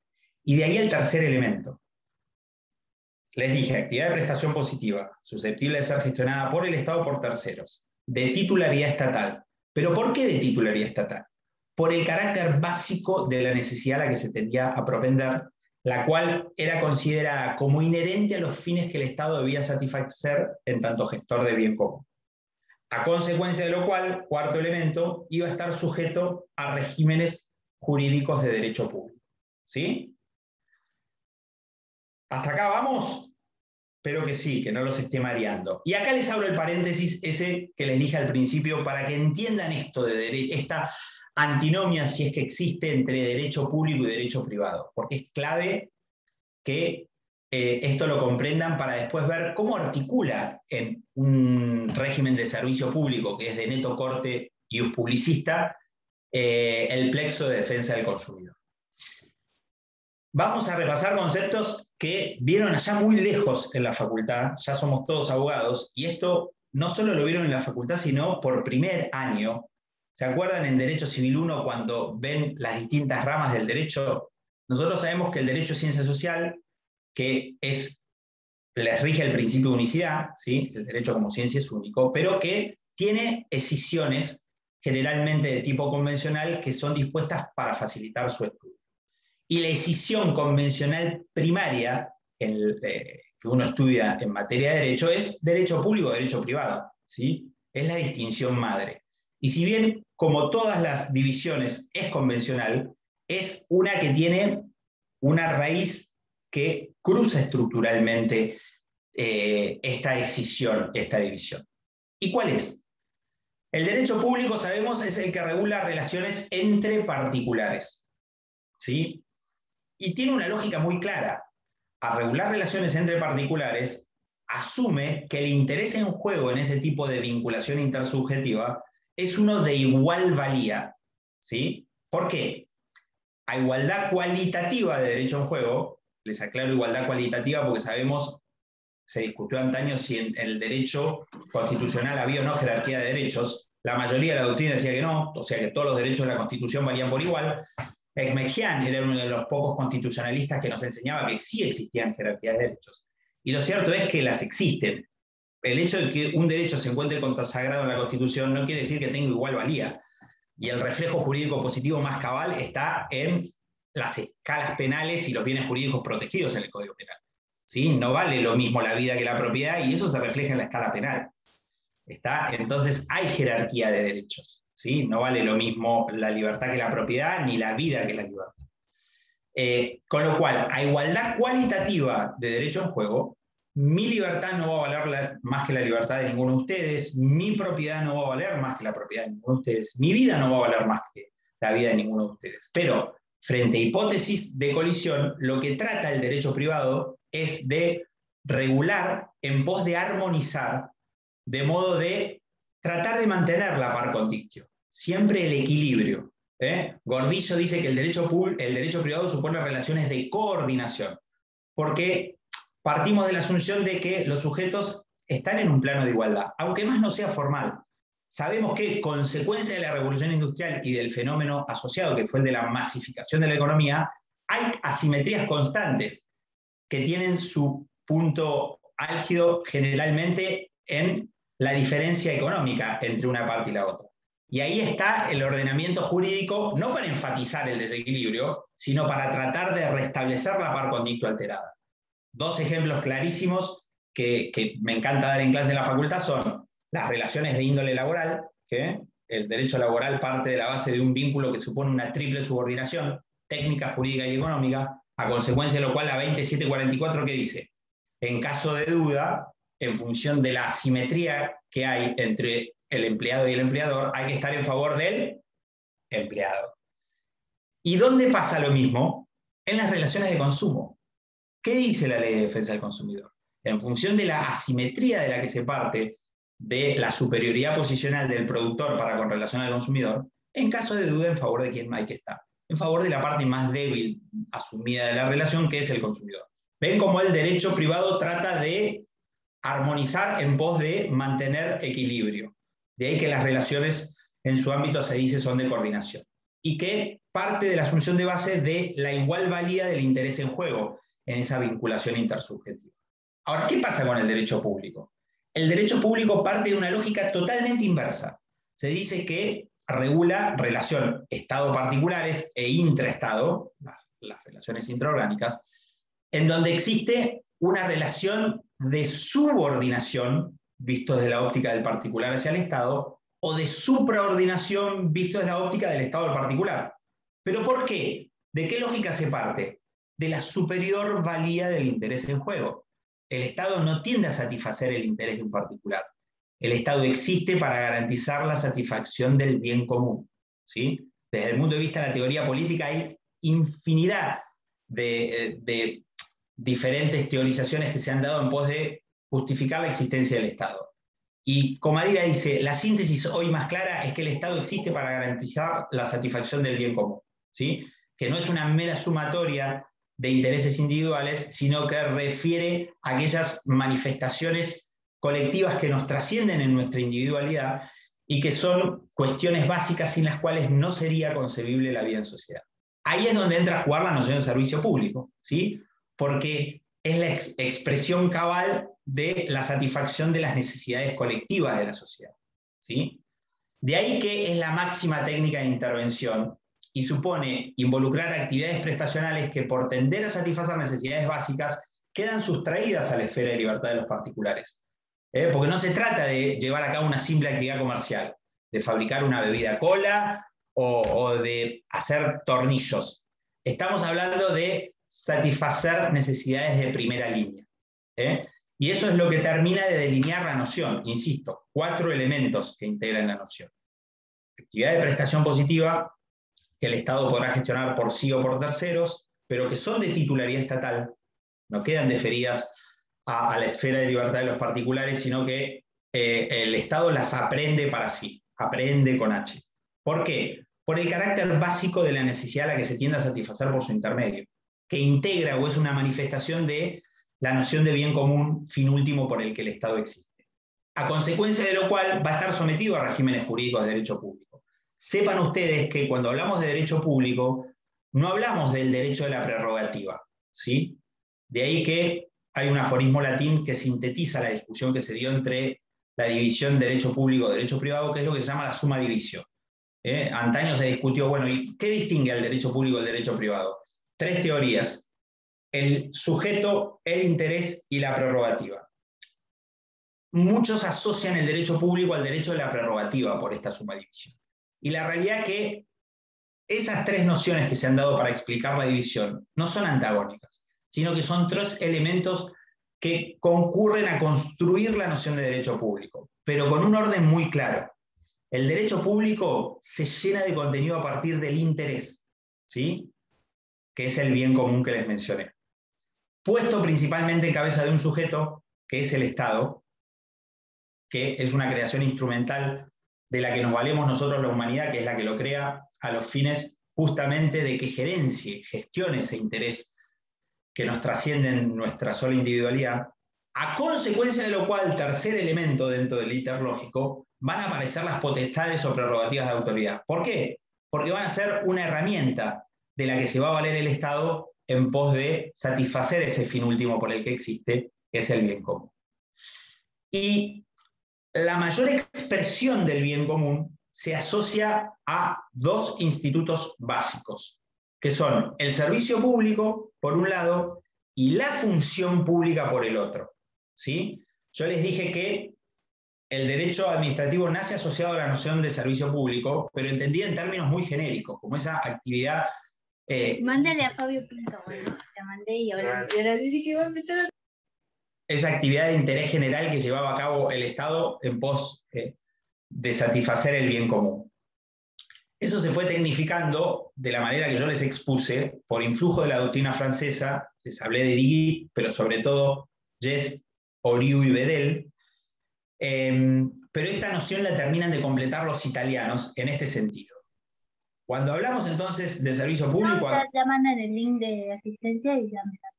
Y de ahí el tercer elemento. Les dije, actividad de prestación positiva, susceptible de ser gestionada por el Estado o por terceros, de titularidad estatal. ¿Pero por qué de titularidad estatal? Por el carácter básico de la necesidad a la que se tendía a propender, la cual era considerada como inherente a los fines que el Estado debía satisfacer en tanto gestor de bien común. A consecuencia de lo cual, cuarto elemento, iba a estar sujeto a regímenes jurídicos de derecho público. ¿Sí? ¿Hasta acá vamos? Espero que sí, que no los esté mareando. Y acá les abro el paréntesis ese que les dije al principio para que entiendan esto de derecho, esta antinomia, si es que existe, entre derecho público y derecho privado, porque es clave que esto lo comprendan para después ver cómo articula en un régimen de servicio público que es de neto corte y ius publicista el plexo de defensa del consumidor. Vamos a repasar conceptos que vieron allá muy lejos en la facultad, ya somos todos abogados, y esto no solo lo vieron en la facultad, sino por primer año. ¿Se acuerdan en Derecho Civil 1 cuando ven las distintas ramas del derecho? Nosotros sabemos que el derecho es ciencia social, que es les rige el principio de unicidad, ¿sí? El derecho como ciencia es único, pero que tiene escisiones generalmente de tipo convencional que son dispuestas para facilitar su estudio. Y la escisión convencional primaria que uno estudia en materia de derecho es derecho público o derecho privado, ¿sí? Es la distinción madre. Y si bien, como todas las divisiones, es convencional, es una que tiene una raíz que cruza estructuralmente esta escisión, esta división. ¿Y cuál es? El derecho público, sabemos, es el que regula relaciones entre particulares, ¿sí? Y tiene una lógica muy clara. Al regular relaciones entre particulares, asume que el interés en juego en ese tipo de vinculación intersubjetiva es uno de igual valía, ¿sí? ¿Por qué? A igualdad cualitativa de derecho en juego, les aclaro igualdad cualitativa porque sabemos, se discutió antaño si en el derecho constitucional había o no jerarquía de derechos. La mayoría de la doctrina decía que no, o sea que todos los derechos de la Constitución valían por igual. Ekmejian era uno de los pocos constitucionalistas que nos enseñaba que sí existían jerarquías de derechos. Y lo cierto es que las existen. El hecho de que un derecho se encuentre consagrado en la Constitución no quiere decir que tenga igual valía. Y el reflejo jurídico positivo más cabal está en las escalas penales y los bienes jurídicos protegidos en el Código Penal. ¿Sí? No vale lo mismo la vida que la propiedad y eso se refleja en la escala penal. Entonces hay jerarquía de derechos. ¿Sí? No vale lo mismo la libertad que la propiedad ni la vida que la libertad. Con lo cual, a igualdad cualitativa de derecho en juego, mi libertad no va a valer más que la libertad de ninguno de ustedes, mi propiedad no va a valer más que la propiedad de ninguno de ustedes, mi vida no va a valer más que la vida de ninguno de ustedes. Pero, frente a hipótesis de colisión, lo que trata el derecho privado es de regular en pos de armonizar, de modo de tratar de mantener la par condicio, siempre el equilibrio. Gordillo dice que el derecho privado supone relaciones de coordinación, porque partimos de la asunción de que los sujetos están en un plano de igualdad, aunque más no sea formal. Sabemos que, consecuencia de la revolución industrial y del fenómeno asociado, que fue el de la masificación de la economía, hay asimetrías constantes que tienen su punto álgido generalmente en la diferencia económica entre una parte y la otra. Y ahí está el ordenamiento jurídico, no para enfatizar el desequilibrio, sino para tratar de restablecer la par condicio alterada. Dos ejemplos clarísimos que me encanta dar en clase en la facultad son las relaciones de índole laboral, que el derecho laboral parte de la base de un vínculo que supone una triple subordinación, técnica, jurídica y económica, a consecuencia de lo cual la 2744, ¿qué dice? En caso de duda, en función de la asimetría que hay entre el empleado y el empleador, hay que estar en favor del empleado. ¿Y dónde pasa lo mismo? En las relaciones de consumo. ¿Qué dice la Ley de Defensa del Consumidor? En función de la asimetría de la que se parte de la superioridad posicional del productor para con relación al consumidor, en caso de duda, en favor de quién hay que estar. En favor de la parte más débil asumida de la relación, que es el consumidor. ¿Ven cómo el derecho privado trata de armonizar en pos de mantener equilibrio? De ahí que las relaciones en su ámbito se dice son de coordinación. Y que parte de la asunción de base de la igual valía del interés en juego en esa vinculación intersubjetiva. Ahora, ¿qué pasa con el derecho público? El derecho público parte de una lógica totalmente inversa. Se dice que regula relación Estado-particulares e intraestado, las relaciones intraorgánicas, en donde existe una relación de subordinación, visto desde la óptica del particular hacia el Estado, o de supraordinación, visto desde la óptica del Estado al particular. ¿Pero por qué? ¿De qué lógica se parte? De la superior valía del interés en juego. El Estado no tiende a satisfacer el interés de un particular. El Estado existe para garantizar la satisfacción del bien común, ¿sí? Desde el punto de vista de la teoría política hay infinidad de diferentes teorizaciones que se han dado en pos de justificar la existencia del Estado. Y Comadira dice, la síntesis hoy más clara es que el Estado existe para garantizar la satisfacción del bien común, ¿sí? Que no es una mera sumatoria de intereses individuales, sino que refiere a aquellas manifestaciones colectivas que nos trascienden en nuestra individualidad y que son cuestiones básicas sin las cuales no sería concebible la vida en sociedad. Ahí es donde entra a jugar la noción de servicio público, ¿sí? Porque es la expresión cabal de la satisfacción de las necesidades colectivas de la sociedad, ¿sí? De ahí que es la máxima técnica de intervención y supone involucrar actividades prestacionales que, por tender a satisfacer necesidades básicas, quedan sustraídas a la esfera de libertad de los particulares. Porque no se trata de llevar a cabo una simple actividad comercial, de fabricar una bebida cola o de hacer tornillos. Estamos hablando de satisfacer necesidades de primera línea. Y eso es lo que termina de delinear la noción, insisto, 4 elementos que integran la noción. Actividad de prestación positiva, que el Estado podrá gestionar por sí o por terceros, pero que son de titularidad estatal, no quedan deferidas a la esfera de libertad de los particulares, sino que el Estado las aprende para sí, aprende con H. ¿Por qué? Por el carácter básico de la necesidad a la que se tiende a satisfacer por su intermedio, que integra o es una manifestación de la noción de bien común, fin último por el que el Estado existe. A consecuencia de lo cual va a estar sometido a regímenes jurídicos de derecho público. Sepan ustedes que cuando hablamos de derecho público, no hablamos del derecho de la prerrogativa, ¿sí? De ahí que hay un aforismo latín que sintetiza la discusión que se dio entre la división derecho público y derecho privado, que es lo que se llama la suma división. Antaño se discutió, bueno, ¿y qué distingue al derecho público del derecho privado? 3 teorías: el sujeto, el interés y la prerrogativa. Muchos asocian el derecho público al derecho de la prerrogativa por esta suma división. Y la realidad es que esas 3 nociones que se han dado para explicar la división no son antagónicas, sino que son 3 elementos que concurren a construir la noción de derecho público, pero con un orden muy claro. El derecho público se llena de contenido a partir del interés, ¿sí? Que es el bien común que les mencioné, puesto principalmente en cabeza de un sujeto, que es el Estado, que es una creación instrumental de la que nos valemos nosotros, la humanidad, que es la que lo crea a los fines justamente de que gerencie, gestione ese interés que nos trasciende en nuestra sola individualidad, a consecuencia de lo cual, tercer elemento dentro del íter lógico, van a aparecer las potestades o prerrogativas de autoridad. ¿Por qué? Porque van a ser una herramienta de la que se va a valer el Estado en pos de satisfacer ese fin último por el que existe, que es el bien común. Y la mayor expresión del bien común se asocia a 2 institutos básicos, que son el servicio público, por un lado, y la función pública por el otro, ¿sí? Yo les dije que el derecho administrativo nace asociado a la noción de servicio público, pero entendida en términos muy genéricos, como esa actividad... Mándale a Fabio Pinto, bueno, te mandé y ahora dije que va a meter a... Esa actividad de interés general que llevaba a cabo el Estado en pos de satisfacer el bien común. Eso se fue tecnificando de la manera que yo les expuse, por influjo de la doctrina francesa. Les hablé de Digui, pero sobre todo Jess, Oriu y Bedel. Pero esta noción la terminan de completar los italianos en este sentido. Cuando hablamos entonces de servicio público... No, ya mandan el link de asistencia y ya me da.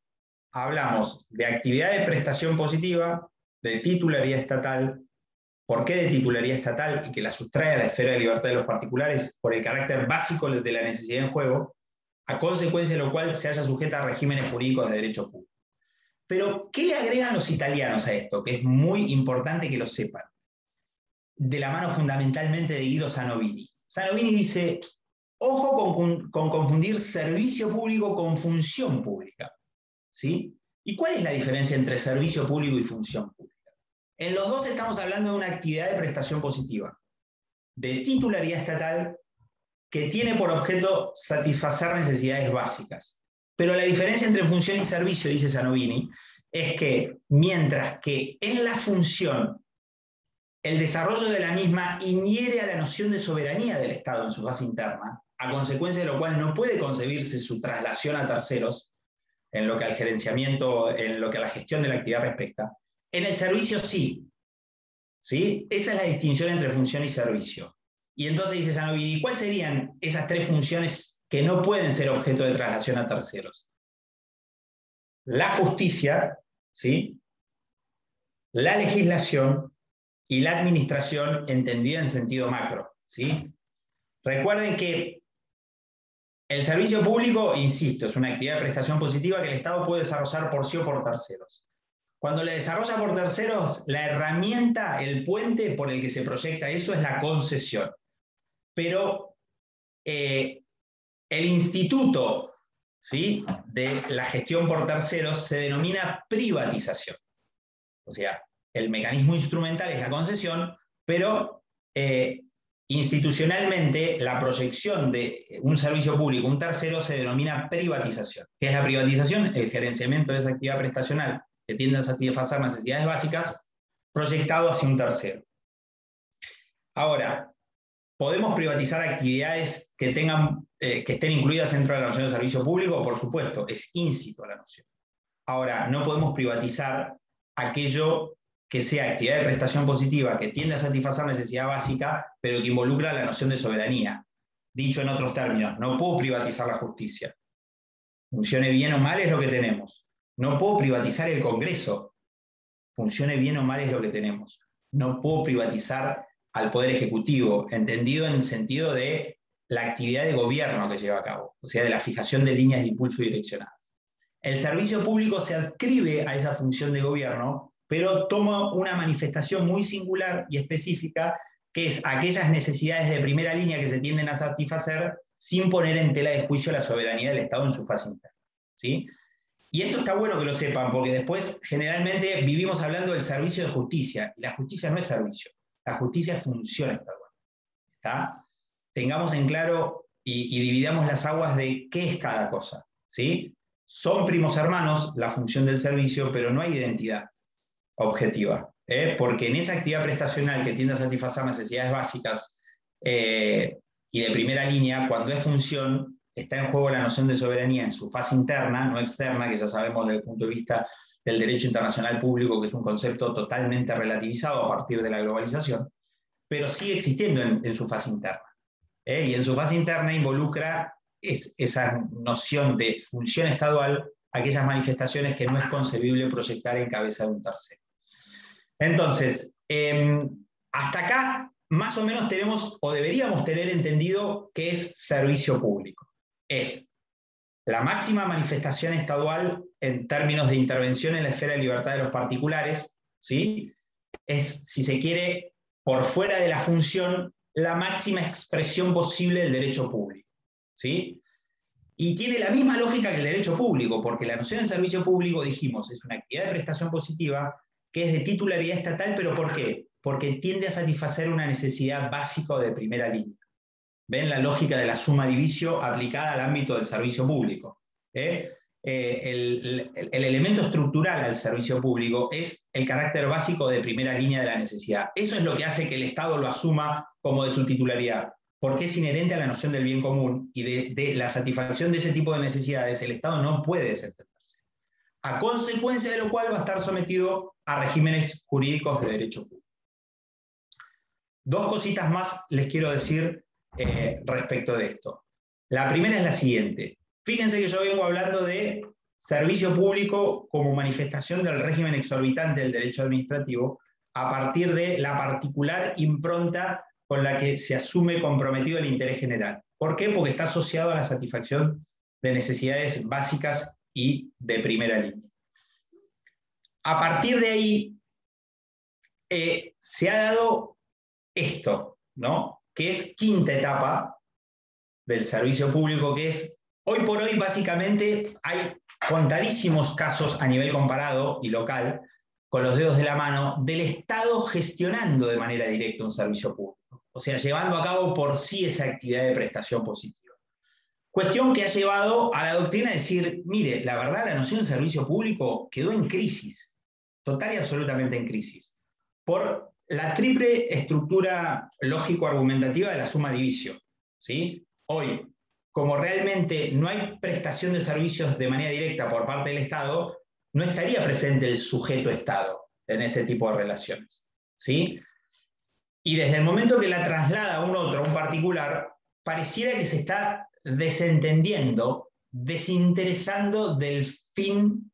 Hablamos de actividad de prestación positiva, de titularidad estatal. ¿Por qué de titularidad estatal y que la sustrae a la esfera de libertad de los particulares? Por el carácter básico de la necesidad en juego, a consecuencia de lo cual se halla sujeta a regímenes jurídicos de derecho público. Pero, ¿qué le agregan los italianos a esto? Que es muy importante que lo sepan. De la mano fundamentalmente de Guido Sanovini. Sanovini dice, ojo con confundir servicio público con función pública, ¿sí? ¿Y cuál es la diferencia entre servicio público y función pública? En los dos estamos hablando de una actividad de prestación positiva, de titularidad estatal, que tiene por objeto satisfacer necesidades básicas. Pero la diferencia entre función y servicio, dice Sanovini, es que mientras que en la función el desarrollo de la misma inhiere a la noción de soberanía del Estado en su fase interna, a consecuencia de lo cual no puede concebirse su traslación a terceros, en lo que al gerenciamiento, en lo que a la gestión de la actividad respecta, en el servicio sí. ¿Sí? Esa es la distinción entre función y servicio. Y entonces dice Sanovini, ¿cuáles serían esas 3 funciones que no pueden ser objeto de traslación a terceros? La justicia, ¿sí? La legislación y la administración entendida en sentido macro, ¿sí? Recuerden que El servicio público, insisto, es una actividad de prestación positiva que el Estado puede desarrollar por sí o por terceros. Cuando le desarrolla por terceros, la herramienta, el puente por el que se proyecta eso es la concesión. Pero el instituto, ¿sí?, de la gestión por terceros se denomina privatización. O sea, el mecanismo instrumental es la concesión, pero institucionalmente la proyección de un servicio público, un tercero, se denomina privatización. ¿Qué es la privatización? El gerenciamiento de esa actividad prestacional que tiende a satisfacer necesidades básicas, proyectado hacia un tercero. Ahora, ¿podemos privatizar actividades que estén incluidas dentro de la noción de servicio público? Por supuesto, es íncito a la noción. Ahora, no podemos privatizar aquello que sea actividad de prestación positiva, que tiende a satisfacer necesidad básica, pero que involucra la noción de soberanía. Dicho en otros términos, no puedo privatizar la justicia. Funcione bien o mal es lo que tenemos. No puedo privatizar el Congreso. Funcione bien o mal es lo que tenemos. No puedo privatizar al Poder Ejecutivo, entendido en el sentido de la actividad de gobierno que lleva a cabo, o sea, de la fijación de líneas de impulso direccionadas. El servicio público se adscribe a esa función de gobierno, pero toma una manifestación muy singular y específica, que es aquellas necesidades de primera línea que se tienden a satisfacer sin poner en tela de juicio la soberanía del Estado en su fase interna, ¿sí? Y esto está bueno que lo sepan, porque después generalmente vivimos hablando del servicio de justicia, y la justicia no es servicio, la justicia es función estatal, ¿está? Tengamos en claro y dividamos las aguas de qué es cada cosa, ¿sí? Son primos hermanos la función del servicio, pero no hay identidad objetiva, porque en esa actividad prestacional que tiende a satisfacer necesidades básicas y de primera línea, cuando es función, está en juego la noción de soberanía en su fase interna, no externa, que ya sabemos desde el punto de vista del derecho internacional público, que es un concepto totalmente relativizado a partir de la globalización, pero sigue existiendo en su fase interna. Y en su fase interna involucra esa noción de función estadual, aquellas manifestaciones que no es concebible proyectar en cabeza de un tercero. Entonces, hasta acá más o menos tenemos, o deberíamos tener entendido, qué es servicio público. Es la máxima manifestación estadual en términos de intervención en la esfera de libertad de los particulares, ¿sí? Es, si se quiere, por fuera de la función, la máxima expresión posible del derecho público, ¿sí? Y tiene la misma lógica que el derecho público, porque la noción de servicio público, dijimos, es una actividad de prestación positiva que es de titularidad estatal, ¿pero por qué? Porque tiende a satisfacer una necesidad básica o de primera línea. ¿Ven la lógica de la suma divisio aplicada al ámbito del servicio público? El elemento estructural al servicio público es el carácter básico de primera línea de la necesidad. Eso es lo que hace que el Estado lo asuma como de su titularidad, porque es inherente a la noción del bien común y de la satisfacción de ese tipo de necesidades el Estado no puede desentenderse. A consecuencia de lo cual va a estar sometido a regímenes jurídicos de derecho público. Dos cositas más les quiero decir respecto de esto. La primera es la siguiente. Fíjense que yo vengo hablando de servicio público como manifestación del régimen exorbitante del derecho administrativo a partir de la particular impronta con la que se asume comprometido el interés general. ¿Por qué? Porque está asociado a la satisfacción de necesidades básicas y de primera línea. A partir de ahí se ha dado esto, ¿no?, que es quinta etapa del servicio público, que es, hoy por hoy básicamente hay contadísimos casos a nivel comparado y local, con los dedos de la mano, del Estado gestionando de manera directa un servicio público, o sea, llevando a cabo por sí esa actividad de prestación positiva. Cuestión que ha llevado a la doctrina a decir, mire, la verdad la noción de servicio público quedó en crisis, total y absolutamente en crisis, por la triple estructura lógico-argumentativa de la suma divisio, ¿sí? Hoy, como realmente no hay prestación de servicios de manera directa por parte del Estado, no estaría presente el sujeto Estado en ese tipo de relaciones, ¿sí? Y desde el momento que la traslada a un otro, a un particular, pareciera que se está desentendiendo, desinteresando del fin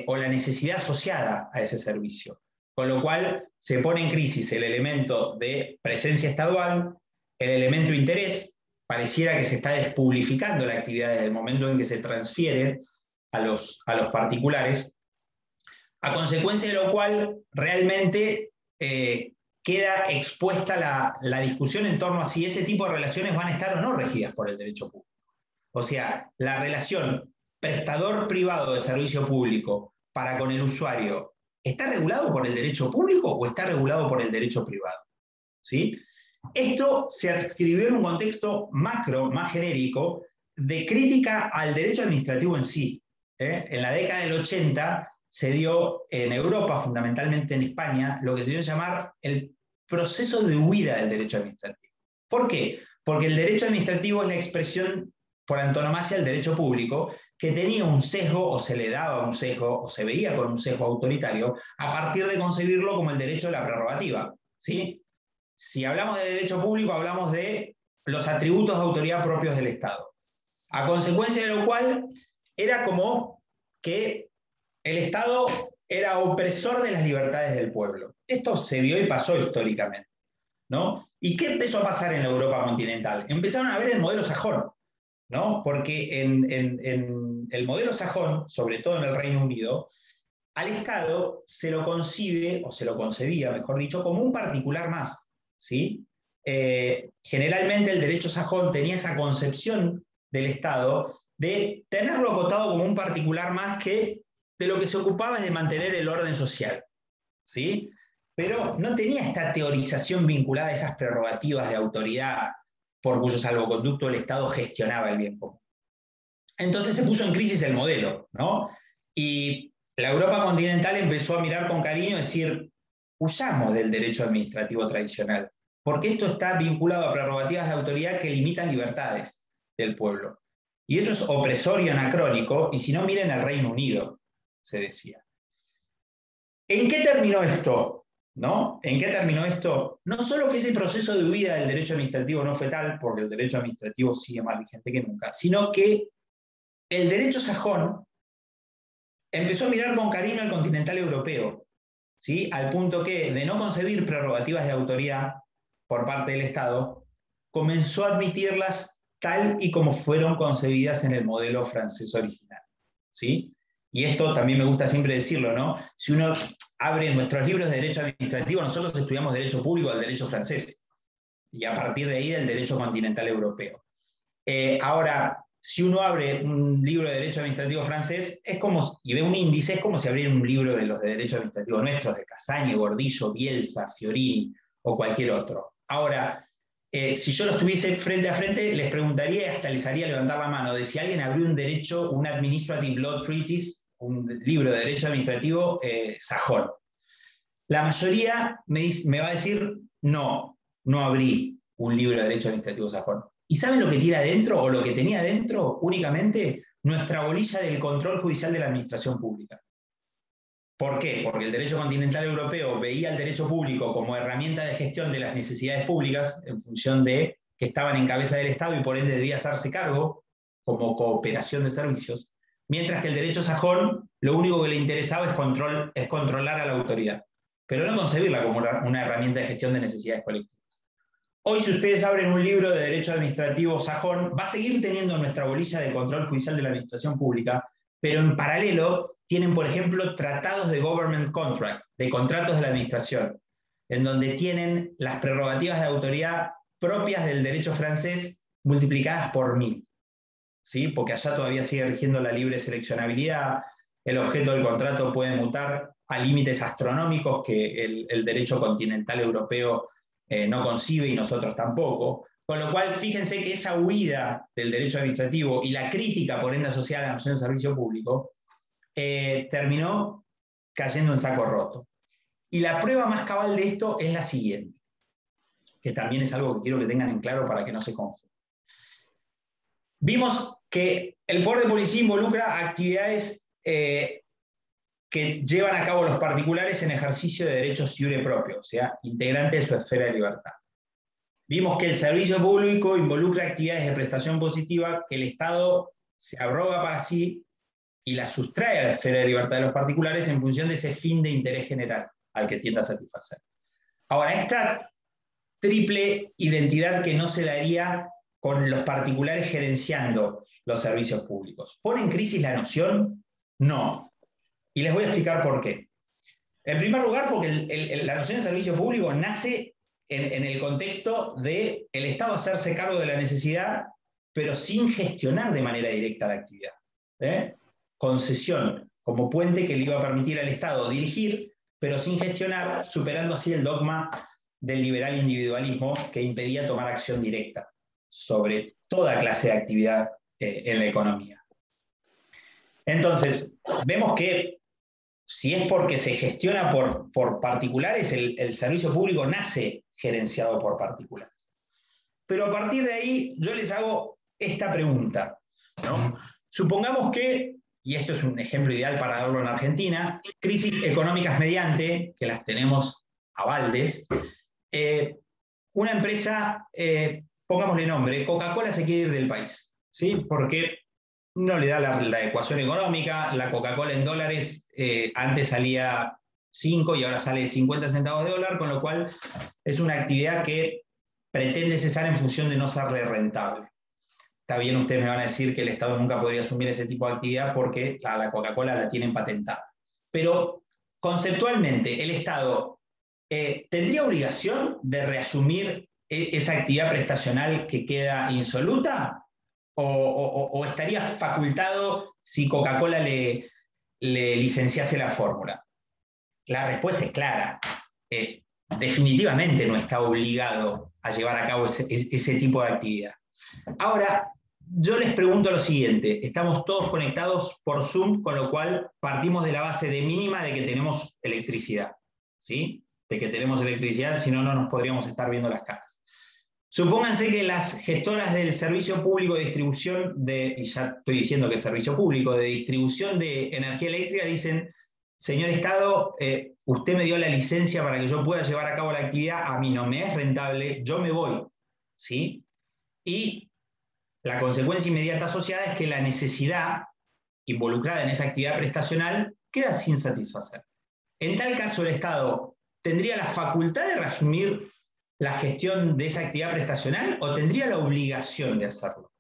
o la necesidad asociada a ese servicio. Con lo cual se pone en crisis el elemento de presencia estadual, el elemento interés, pareciera que se está despublificando la actividad desde el momento en que se transfiere a los particulares, a consecuencia de lo cual realmente queda expuesta la discusión en torno a si ese tipo de relaciones van a estar o no regidas por el derecho público. O sea, la relación prestador privado de servicio público para con el usuario, ¿está regulado por el derecho público o está regulado por el derecho privado? ¿Sí? Esto se adscribió en un contexto macro, más genérico, de crítica al derecho administrativo en sí. En la década del 80 se dio en Europa, fundamentalmente en España, lo que se dio a llamar el proceso de huida del derecho administrativo. ¿Por qué? Porque el derecho administrativo es la expresión por antonomasia del derecho público, que tenía un sesgo, o se le daba un sesgo, o se veía con un sesgo autoritario, a partir de concebirlo como el derecho de la prerrogativa. ¿Sí? Si hablamos de derecho público, hablamos de los atributos de autoridad propios del Estado. A consecuencia de lo cual, era como que el Estado era opresor de las libertades del pueblo. Esto se vio y pasó históricamente, ¿no? ¿Y qué empezó a pasar en la Europa continental? Empezaron a ver el modelo sajón, ¿no? Porque en el modelo sajón, sobre todo en el Reino Unido, al Estado se lo concibe, o se lo concebía, mejor dicho, como un particular más, ¿sí? Generalmente el derecho sajón tenía esa concepción del Estado de tenerlo acotado como un particular más que de lo que se ocupaba es de mantener el orden social, ¿sí? Pero no tenía esta teorización vinculada a esas prerrogativas de autoridad por cuyo salvoconducto el Estado gestionaba el bien común. Entonces se puso en crisis el modelo, ¿no? Y la Europa continental empezó a mirar con cariño y decir, huyamos del derecho administrativo tradicional, porque esto está vinculado a prerrogativas de autoridad que limitan libertades del pueblo. Y eso es opresor y anacrónico, y si no, miren el Reino Unido, se decía. ¿En qué terminó esto? ¿No? ¿En qué terminó esto? No solo que ese proceso de huida del derecho administrativo no fue tal, porque el derecho administrativo sigue más vigente que nunca, sino que el derecho sajón empezó a mirar con cariño al continental europeo, ¿sí? Al punto que, de no concebir prerrogativas de autoridad por parte del Estado, comenzó a admitirlas tal y como fueron concebidas en el modelo francés original, ¿sí? Y esto también me gusta siempre decirlo, ¿no? Si uno abre nuestros libros de derecho administrativo, nosotros estudiamos derecho público del derecho francés, y a partir de ahí del derecho continental europeo. Ahora, si uno abre un libro de derecho administrativo francés y ve un índice, es como si abriera un libro de los de derecho administrativo nuestros, de Casañe, Gordillo, Bielsa, Fiorini o cualquier otro. Ahora, si yo los tuviese frente a frente, les preguntaría y hasta les haría levantar la mano de si alguien abrió un Administrative Law Treatise, un libro de derecho administrativo sajón. La mayoría me va a decir, no abrí un libro de derecho administrativo sajón. ¿Y saben lo que tiene adentro, o lo que tenía adentro? Únicamente nuestra bolilla del control judicial de la administración pública. ¿Por qué? Porque el derecho continental europeo veía el derecho público como herramienta de gestión de las necesidades públicas en función de que estaban en cabeza del Estado y por ende debía hacerse cargo como cooperación de servicios, mientras que el derecho sajón lo único que le interesaba es controlar a la autoridad, pero no concebirla como una herramienta de gestión de necesidades colectivas. Hoy, si ustedes abren un libro de derecho administrativo sajón, va a seguir teniendo nuestra bolilla de control judicial de la administración pública, pero en paralelo tienen, por ejemplo, tratados de government contracts, de contratos de la administración, en donde tienen las prerrogativas de autoridad propias del derecho francés multiplicadas por 1000, ¿sí? Porque allá todavía sigue rigiendo la libre seleccionabilidad, el objeto del contrato puede mutar a límites astronómicos que el derecho continental europeo no concibe y nosotros tampoco. Con lo cual, fíjense que esa huida del derecho administrativo y la crítica por ende asociada a la noción de servicio público terminó cayendo en saco roto. Y la prueba más cabal de esto es la siguiente, que también es algo que quiero que tengan en claro para que no se confundan. Vimos que el poder de policía involucra actividades que llevan a cabo los particulares en ejercicio de derechos iure propio, o sea, integrante de su esfera de libertad. Vimos que el servicio público involucra actividades de prestación positiva que el Estado se arroga para sí y las sustrae a la esfera de libertad de los particulares en función de ese fin de interés general al que tiende a satisfacer. Ahora, esta triple identidad que no se daría con los particulares gerenciando los servicios públicos. ¿Pone en crisis la noción? No. Y les voy a explicar por qué. En primer lugar, porque la noción de servicio público nace en el contexto de el Estado hacerse cargo de la necesidad, pero sin gestionar de manera directa la actividad. Concesión como puente que le iba a permitir al Estado dirigir, pero sin gestionar, superando así el dogma del liberal individualismo que impedía tomar acción directa sobre toda clase de actividad en la economía. Entonces, vemos que si es porque se gestiona por particulares, el servicio público nace gerenciado por particulares. Pero a partir de ahí yo les hago esta pregunta, ¿no? Supongamos que, y esto es un ejemplo ideal para darlo en Argentina, crisis económicas mediante, que las tenemos a baldes, una empresa, pongámosle nombre, Coca-Cola se quiere ir del país, ¿sí? Porque no le da la ecuación económica, la Coca-Cola en dólares antes salía 5 y ahora sale 50 centavos de dólar, con lo cual es una actividad que pretende cesar en función de no serle rentable. Está bien, ustedes me van a decir que el Estado nunca podría asumir ese tipo de actividad porque a la Coca-Cola la tienen patentada. Pero conceptualmente, el Estado ¿tendría obligación de reasumir esa actividad prestacional que queda insoluta? ¿O estaría facultado si Coca-Cola le licenciase la fórmula? La respuesta es clara. Definitivamente no está obligado a llevar a cabo ese tipo de actividad. Ahora, yo les pregunto lo siguiente. Estamos todos conectados por Zoom, con lo cual partimos de la base de mínima de que tenemos electricidad, ¿sí? De que tenemos electricidad, si no, no nos podríamos estar viendo las caras. Supónganse que las gestoras del servicio público de distribución y ya estoy diciendo que es servicio público, de distribución de energía eléctrica, dicen: señor Estado, usted me dio la licencia para que yo pueda llevar a cabo la actividad, a mí no me es rentable, yo me voy, ¿sí? Y la consecuencia inmediata asociada es que la necesidad involucrada en esa actividad prestacional queda sin satisfacer. En tal caso, el Estado tendría la facultad de reasumir la gestión de esa actividad prestacional o tendría la obligación de hacerlo.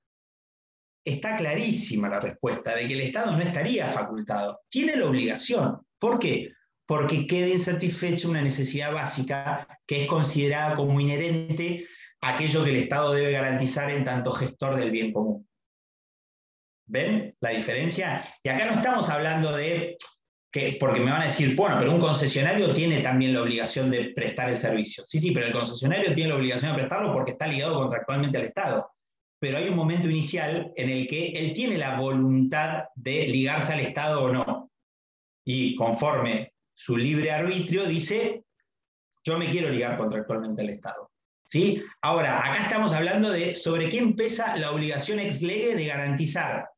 Está clarísima la respuesta de que el Estado no estaría facultado, tiene la obligación. ¿Por qué? Porque queda insatisfecha una necesidad básica que es considerada como inherente a aquello que el Estado debe garantizar en tanto gestor del bien común. ¿Ven la diferencia? Y acá no estamos hablando de porque me van a decir, bueno, pero un concesionario tiene también la obligación de prestar el servicio. Sí, pero el concesionario tiene la obligación de prestarlo porque está ligado contractualmente al Estado. Pero hay un momento inicial en el que él tiene la voluntad de ligarse al Estado o no. Y conforme su libre arbitrio dice, yo me quiero ligar contractualmente al Estado. ¿Sí? Ahora, acá estamos hablando de sobre quién pesa la obligación ex lege de garantizar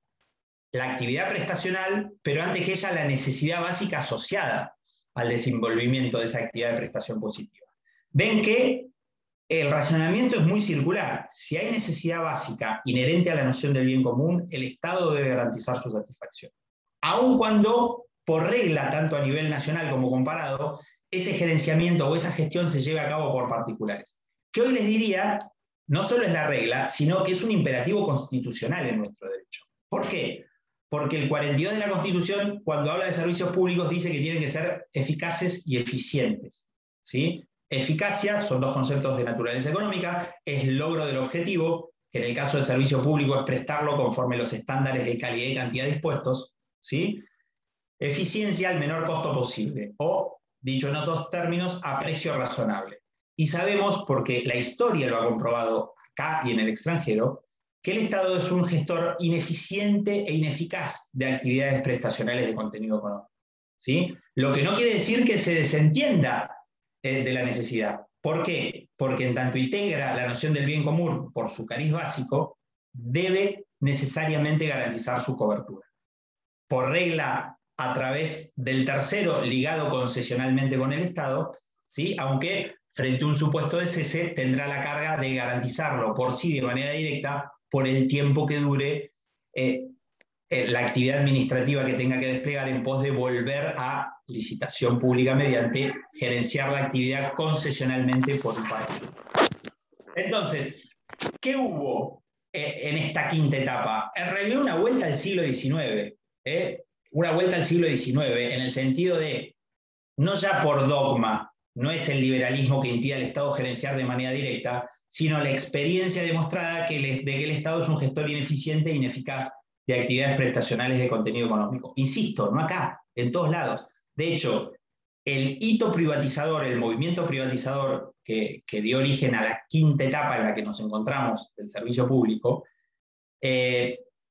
la actividad prestacional, pero antes que ella la necesidad básica asociada al desenvolvimiento de esa actividad de prestación positiva. Ven que el razonamiento es muy circular. Si hay necesidad básica inherente a la noción del bien común, el Estado debe garantizar su satisfacción. Aun cuando, por regla, tanto a nivel nacional como comparado, ese gerenciamiento o esa gestión se lleve a cabo por particulares. Que hoy les diría, no solo es la regla, sino que es un imperativo constitucional en nuestro derecho. ¿Por qué? Porque el 42 de la Constitución, cuando habla de servicios públicos, dice que tienen que ser eficaces y eficientes, ¿sí? Eficacia son dos conceptos de naturaleza económica, es logro del objetivo, que en el caso del servicio público es prestarlo conforme los estándares de calidad y cantidad dispuestos, ¿sí? Eficiencia al menor costo posible, o, dicho en otros términos, a precio razonable. Y sabemos, porque la historia lo ha comprobado acá y en el extranjero, que el Estado es un gestor ineficiente e ineficaz de actividades prestacionales de contenido económico, ¿sí? Lo que no quiere decir que se desentienda de la necesidad. ¿Por qué? Porque en tanto integra la noción del bien común por su cariz básico, debe necesariamente garantizar su cobertura. Por regla, a través del tercero ligado concesionalmente con el Estado, ¿sí? Aunque frente a un supuesto de cese tendrá la carga de garantizarlo por sí de manera directa por el tiempo que dure la actividad administrativa que tenga que desplegar en pos de volver a licitación pública mediante gerenciar la actividad concesionalmente por un partido. Entonces, ¿qué hubo en esta quinta etapa? En realidad una vuelta al siglo XIX, una vuelta al siglo XIX, en el sentido de, no ya por dogma, no es el liberalismo que impide al Estado gerenciar de manera directa, sino la experiencia demostrada de que el Estado es un gestor ineficiente e ineficaz de actividades prestacionales de contenido económico. Insisto, no acá, en todos lados. De hecho, el hito privatizador, el movimiento privatizador que dio origen a la quinta etapa en la que nos encontramos del servicio público,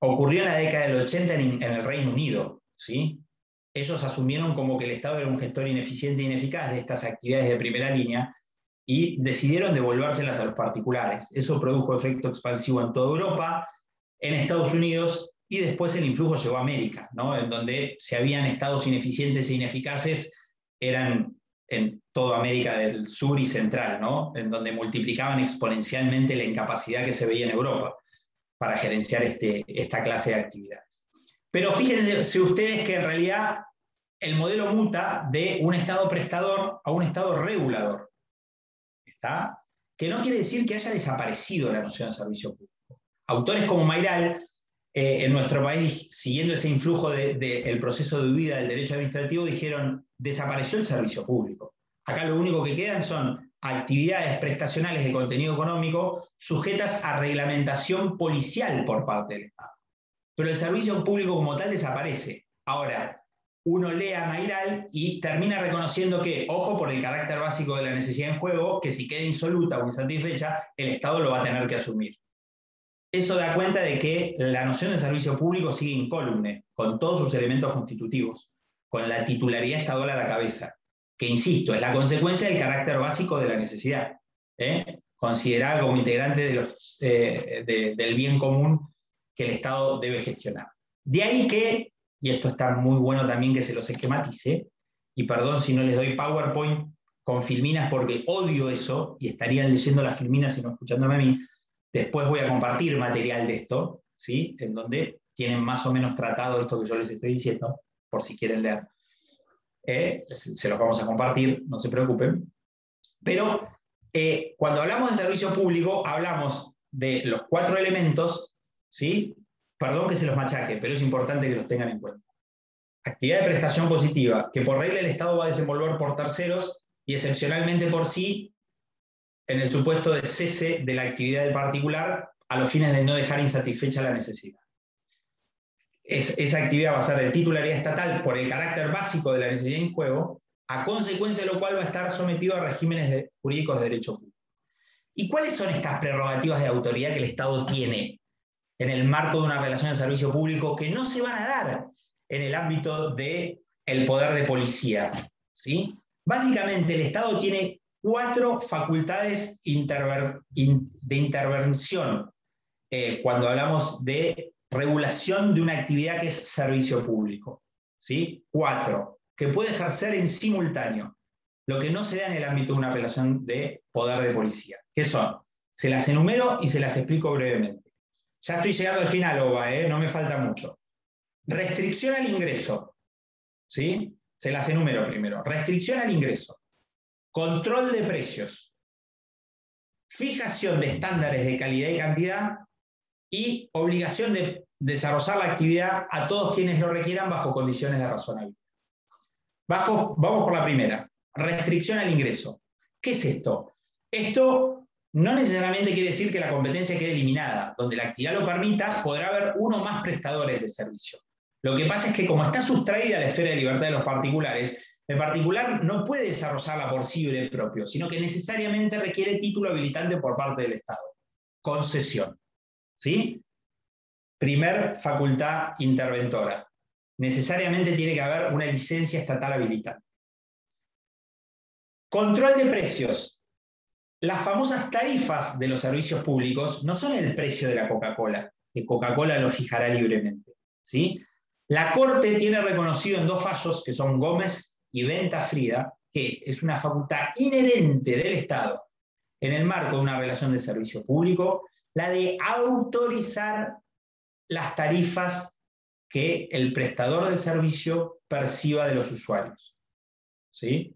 ocurrió en la década del 80 en el Reino Unido, ¿sí? Ellos asumieron como que el Estado era un gestor ineficiente e ineficaz de estas actividades de primera línea y decidieron devolvérselas a los particulares. Eso produjo efecto expansivo en toda Europa, en Estados Unidos, y después el influjo llegó a América, ¿no? En donde si habían estados ineficientes e ineficaces, eran en toda América del Sur y Central, ¿no? En donde multiplicaban exponencialmente la incapacidad que se veía en Europa para gerenciar esta clase de actividades. Pero fíjense ustedes que en realidad el modelo muta de un Estado prestador a un Estado regulador. ¿Está? Que no quiere decir que haya desaparecido la noción de servicio público. Autores como Mayral, en nuestro país, siguiendo ese influjo del proceso de huida del derecho administrativo, dijeron, desapareció el servicio público. Acá lo único que quedan son actividades prestacionales de contenido económico sujetas a reglamentación policial por parte del Estado. Pero el servicio público como tal desaparece. Ahora, uno lee a Mayral y termina reconociendo que, ojo por el carácter básico de la necesidad en juego, que si queda insoluta o insatisfecha, el Estado lo va a tener que asumir. Eso da cuenta de que la noción de servicio público sigue incólume, con todos sus elementos constitutivos, con la titularidad estatal a la cabeza, que, insisto, es la consecuencia del carácter básico de la necesidad, considerada como integrante del bien común que el Estado debe gestionar. De ahí que, y esto está muy bueno también que se los esquematice, y perdón si no les doy PowerPoint con filminas porque odio eso, y estarían leyendo las filminas y no escuchándome a mí. Después voy a compartir material de esto, ¿sí? En donde tienen más o menos tratado esto que yo les estoy diciendo, por si quieren leer. Se los vamos a compartir, no se preocupen. Pero cuando hablamos de servicio público, hablamos de los 4 elementos, ¿sí? Perdón que se los machaque, pero es importante que los tengan en cuenta. Actividad de prestación positiva, que por regla el Estado va a desenvolver por terceros y excepcionalmente por sí, en el supuesto de cese de la actividad del particular a los fines de no dejar insatisfecha la necesidad. Esa actividad va a ser de titularidad estatal por el carácter básico de la necesidad en juego, a consecuencia de lo cual va a estar sometido a regímenes jurídicos de derecho público. ¿Y cuáles son estas prerrogativas de autoridad que el Estado tiene en el marco de una relación de servicio público que no se van a dar en el ámbito del poder de policía? ¿Sí? Básicamente el Estado tiene 4 facultades de intervención cuando hablamos de regulación de una actividad que es servicio público. ¿Sí? 4, que puede ejercer en simultáneo, lo que no se da en el ámbito de una relación de poder de policía. ¿Qué son? Se las enumero y se las explico brevemente. Ya estoy llegando al final, Oba, no me falta mucho. Restricción al ingreso. ¿Sí? Se las enumero primero. Restricción al ingreso. Control de precios, fijación de estándares de calidad y cantidad y obligación de desarrollar la actividad a todos quienes lo requieran bajo condiciones de razonabilidad. Vamos por la primera, restricción al ingreso. ¿Qué es esto? Esto no necesariamente quiere decir que la competencia quede eliminada. Donde la actividad lo permita, podrá haber uno o más prestadores de servicio. Lo que pasa es que como está sustraída a la esfera de libertad de los particulares, el particular no puede desarrollarla por sí libre propio, sino que necesariamente requiere título habilitante por parte del Estado. Concesión. ¿Sí? Primer facultad interventora. Necesariamente tiene que haber una licencia estatal habilitante. Control de precios. Las famosas tarifas de los servicios públicos no son el precio de la Coca-Cola, que Coca-Cola lo fijará libremente. ¿Sí? La Corte tiene reconocido en 2 fallos, que son Gómez y Venta Frida, que es una facultad inherente del Estado en el marco de una relación de servicio público, la de autorizar las tarifas que el prestador del servicio perciba de los usuarios. ¿Sí?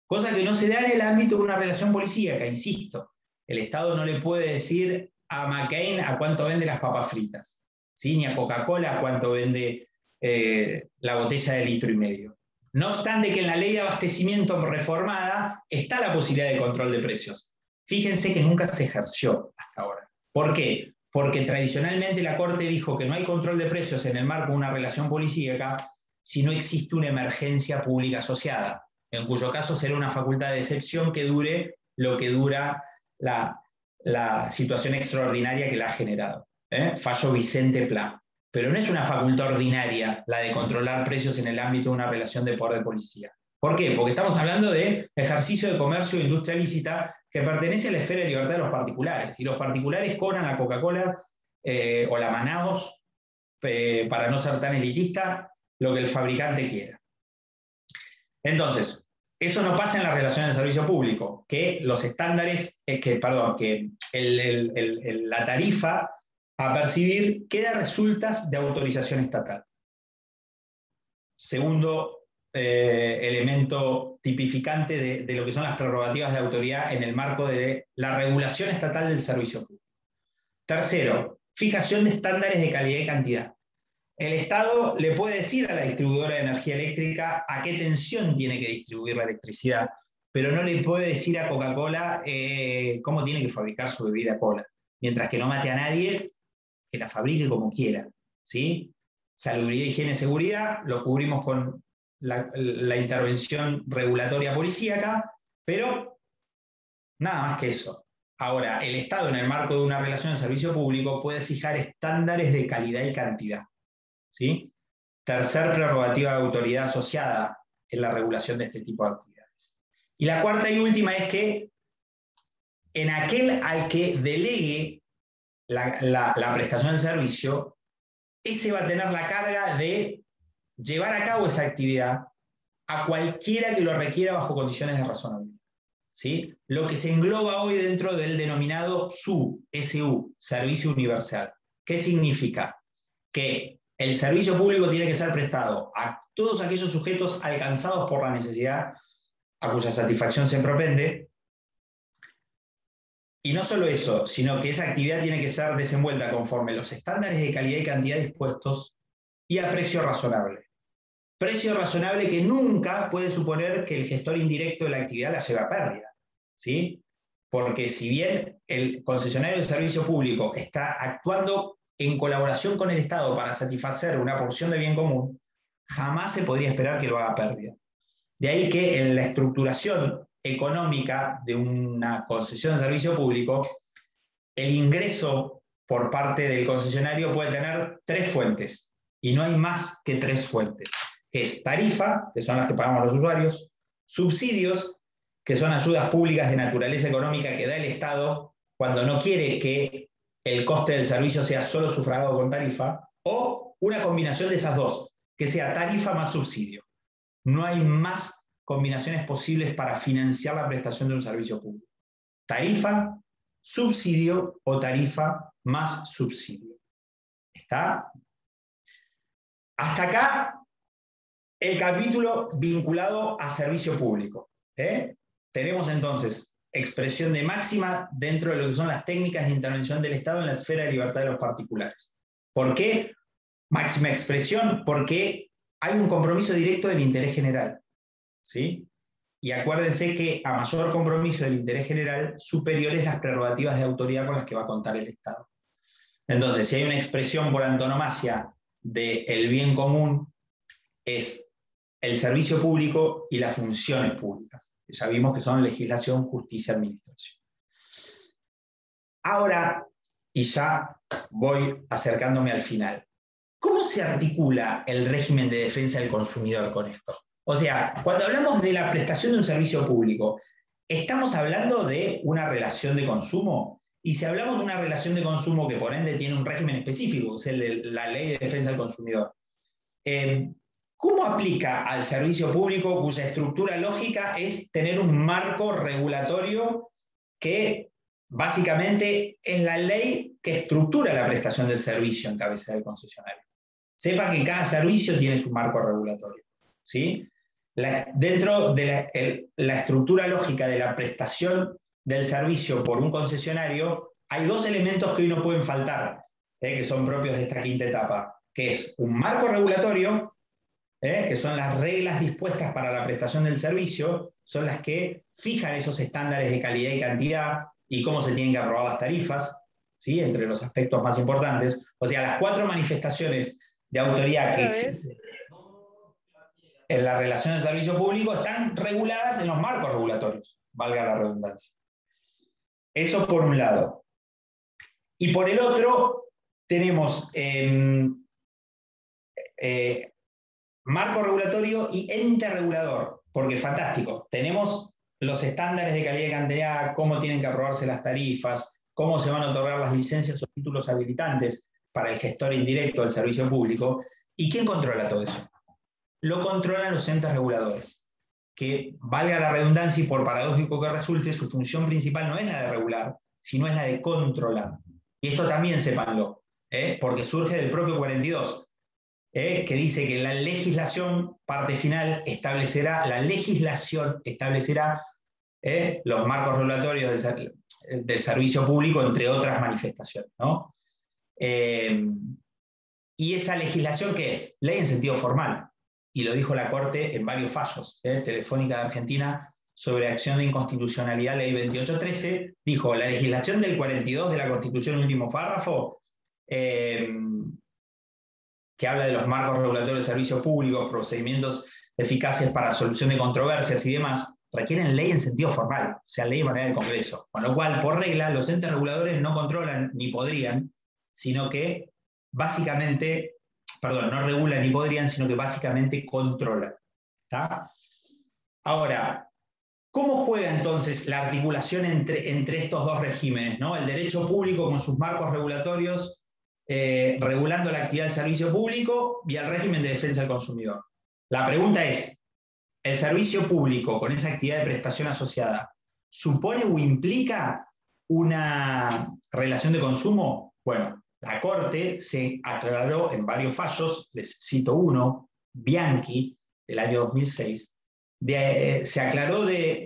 Cosa que no se da en el ámbito de una relación policíaca, insisto. El Estado no le puede decir a McCain a cuánto vende las papas fritas, ¿sí? Ni a Coca-Cola a cuánto vende la botella de 1,5 litros. No obstante que en la ley de abastecimiento reformada está la posibilidad de control de precios. Fíjense que nunca se ejerció hasta ahora. ¿Por qué? Porque tradicionalmente la Corte dijo que no hay control de precios en el marco de una relación policíaca si no existe una emergencia pública asociada, en cuyo caso será una facultad de excepción que dure lo que dura la situación extraordinaria que la ha generado. Fallo Vicente Pla. Pero no es una facultad ordinaria la de controlar precios en el ámbito de una relación de poder de policía. ¿Por qué? Porque estamos hablando de ejercicio de comercio e industria lícita que pertenece a la esfera de libertad de los particulares. Y los particulares cobran la Coca-Cola o la Manaos, para no ser tan elitista, lo que el fabricante quiera. Entonces, eso no pasa en la relación de servicio público, que los estándares, la tarifa a percibir queda resultas de autorización estatal. Segundo elemento tipificante de lo que son las prerrogativas de autoridad en el marco de la regulación estatal del servicio público. Tercero, fijación de estándares de calidad y cantidad. El Estado le puede decir a la distribuidora de energía eléctrica a qué tensión tiene que distribuir la electricidad, pero no le puede decir a Coca-Cola cómo tiene que fabricar su bebida cola. Mientras que no mate a nadie, que la fabrique como quiera, ¿sí? Salubridad, higiene, seguridad, lo cubrimos con la intervención regulatoria policíaca, pero nada más que eso. Ahora, el Estado, en el marco de una relación de servicio público, puede fijar estándares de calidad y cantidad, ¿sí? Tercer prerrogativa de autoridad asociada en la regulación de este tipo de actividades. Y la cuarta y última es que en aquel al que delegue la prestación del servicio, ese va a tener la carga de llevar a cabo esa actividad a cualquiera que lo requiera bajo condiciones de razonabilidad, ¿sí? Lo que se engloba hoy dentro del denominado SU, Servicio Universal. ¿Qué significa? Que el servicio público tiene que ser prestado a todos aquellos sujetos alcanzados por la necesidad a cuya satisfacción se propende. Y no solo eso, sino que esa actividad tiene que ser desenvuelta conforme los estándares de calidad y cantidad dispuestos y a precio razonable. Precio razonable que nunca puede suponer que el gestor indirecto de la actividad la lleve a pérdida, ¿sí? Porque si bien el concesionario de servicio público está actuando en colaboración con el Estado para satisfacer una porción de bien común, jamás se podría esperar que lo haga a pérdida. De ahí que en la estructuración económica de una concesión de servicio público, el ingreso por parte del concesionario puede tener 3 fuentes, y no hay más que 3 fuentes, que es tarifa, que son las que pagamos los usuarios, subsidios, que son ayudas públicas de naturaleza económica que da el Estado cuando no quiere que el coste del servicio sea solo sufragado con tarifa, o una combinación de esas dos, que sea tarifa más subsidio. No hay más combinaciones posibles para financiar la prestación de un servicio público. Tarifa, subsidio o tarifa más subsidio. ¿Está? Hasta acá el capítulo vinculado a servicio público. Tenemos entonces expresión de máxima dentro de lo que son las técnicas de intervención del Estado en la esfera de libertad de los particulares. ¿Por qué máxima expresión? Porque hay un compromiso directo del interés general, ¿sí? Y acuérdense que a mayor compromiso del interés general, superiores las prerrogativas de autoridad con las que va a contar el Estado. Entonces, si hay una expresión por antonomasia del bien común, es el servicio público y las funciones públicas. Ya vimos que son legislación, justicia, administración. Ahora, y ya voy acercándome al final, ¿cómo se articula el régimen de defensa del consumidor con esto? O sea, cuando hablamos de la prestación de un servicio público, ¿estamos hablando de una relación de consumo? Y si hablamos de una relación de consumo que por ende tiene un régimen específico, que es el de la Ley de Defensa del Consumidor, ¿cómo aplica al servicio público cuya estructura lógica es tener un marco regulatorio que básicamente es la ley que estructura la prestación del servicio en cabeza del concesionario? Sepa que cada servicio tiene su marco regulatorio, ¿sí? Dentro de la estructura lógica de la prestación del servicio por un concesionario, hay dos elementos que hoy no pueden faltar, que son propios de esta quinta etapa, que es un marco regulatorio, que son las reglas dispuestas para la prestación del servicio, son las que fijan esos estándares de calidad y cantidad y cómo se tienen que aprobar las tarifas, ¿sí? Entre los aspectos más importantes. O sea, las 4 manifestaciones de autoridad que existen en la relación de servicio público están reguladas en los marcos regulatorios, valga la redundancia. Eso por un lado. Y por el otro, tenemos marco regulatorio y ente regulador, porque fantástico, tenemos los estándares de calidad y cantidad, cómo tienen que aprobarse las tarifas, cómo se van a otorgar las licencias o títulos habilitantes para el gestor indirecto del servicio público. ¿Y quién controla todo eso? Lo controlan los entes reguladores, que, valga la redundancia y por paradójico que resulte, su función principal no es la de regular, sino es la de controlar. Y esto también sépanlo, porque surge del propio 42, que dice que la legislación, parte final, establecerá los marcos regulatorios del servicio público, entre otras manifestaciones, ¿no? Y esa legislación, ¿qué es? Ley en sentido formal, y lo dijo la Corte en varios fallos. Telefónica de Argentina, sobre acción de inconstitucionalidad, ley 2813, dijo, la legislación del 42 de la Constitución, último párrafo, que habla de los marcos regulatorios de servicios públicos, procedimientos eficaces para solución de controversias y demás, requieren ley en sentido formal, o sea, ley de manera del Congreso. Con lo cual, por regla, los entes reguladores no controlan ni podrían, sino que básicamente, perdón, no regulan ni podrían, sino que básicamente controlan. ¿Está? Ahora, ¿cómo juega entonces la articulación entre estos dos regímenes, ¿no? El derecho público con sus marcos regulatorios, regulando la actividad del servicio público, y el régimen de defensa del consumidor? La pregunta es, ¿el servicio público con esa actividad de prestación asociada supone o implica una relación de consumo? Bueno, la Corte se aclaró en varios fallos, les cito uno, Bianchi, del año 2006,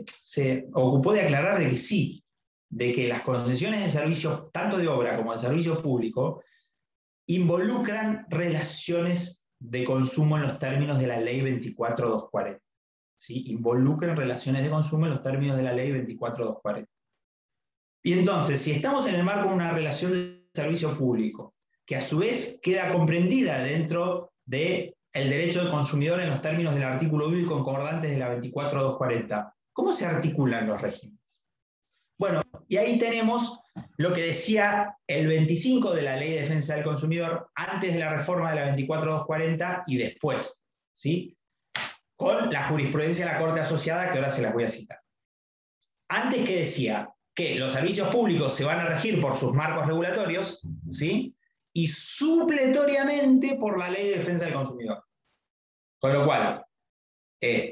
se ocupó de aclarar de que sí, de que las concesiones de servicios, tanto de obra como de servicio público, involucran relaciones de consumo en los términos de la ley 24240. ¿Sí? Involucran relaciones de consumo en los términos de la ley 24240. Y entonces, si estamos en el marco de una relación de servicio público, que a su vez queda comprendida dentro del derecho del consumidor en los términos del artículo 1 y concordantes de la 24240, ¿cómo se articulan los regímenes? Bueno, y ahí tenemos lo que decía el 25 de la Ley de Defensa del Consumidor, antes de la reforma de la 24240 y después, ¿sí? Con la jurisprudencia de la Corte Asociada, que ahora se las voy a citar. Antes, que decía que los servicios públicos se van a regir por sus marcos regulatorios, ¿sí? Y supletoriamente por la Ley de Defensa del Consumidor. Con lo cual,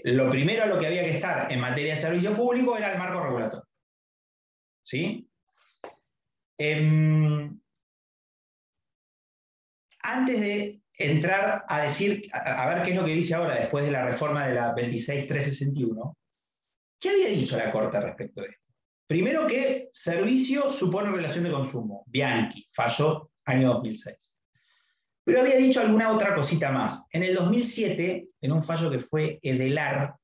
lo primero a lo que había que estar en materia de servicio público era el marco regulatorio. ¿Sí? Antes de entrar a decir, a ver qué es lo que dice ahora después de la reforma de la 26361, ¿qué había dicho la Corte respecto de esto? Primero, que servicio supone relación de consumo. Bianchi, fallo año 2006. Pero había dicho alguna otra cosita más. En el 2007, en un fallo que fue Edelar,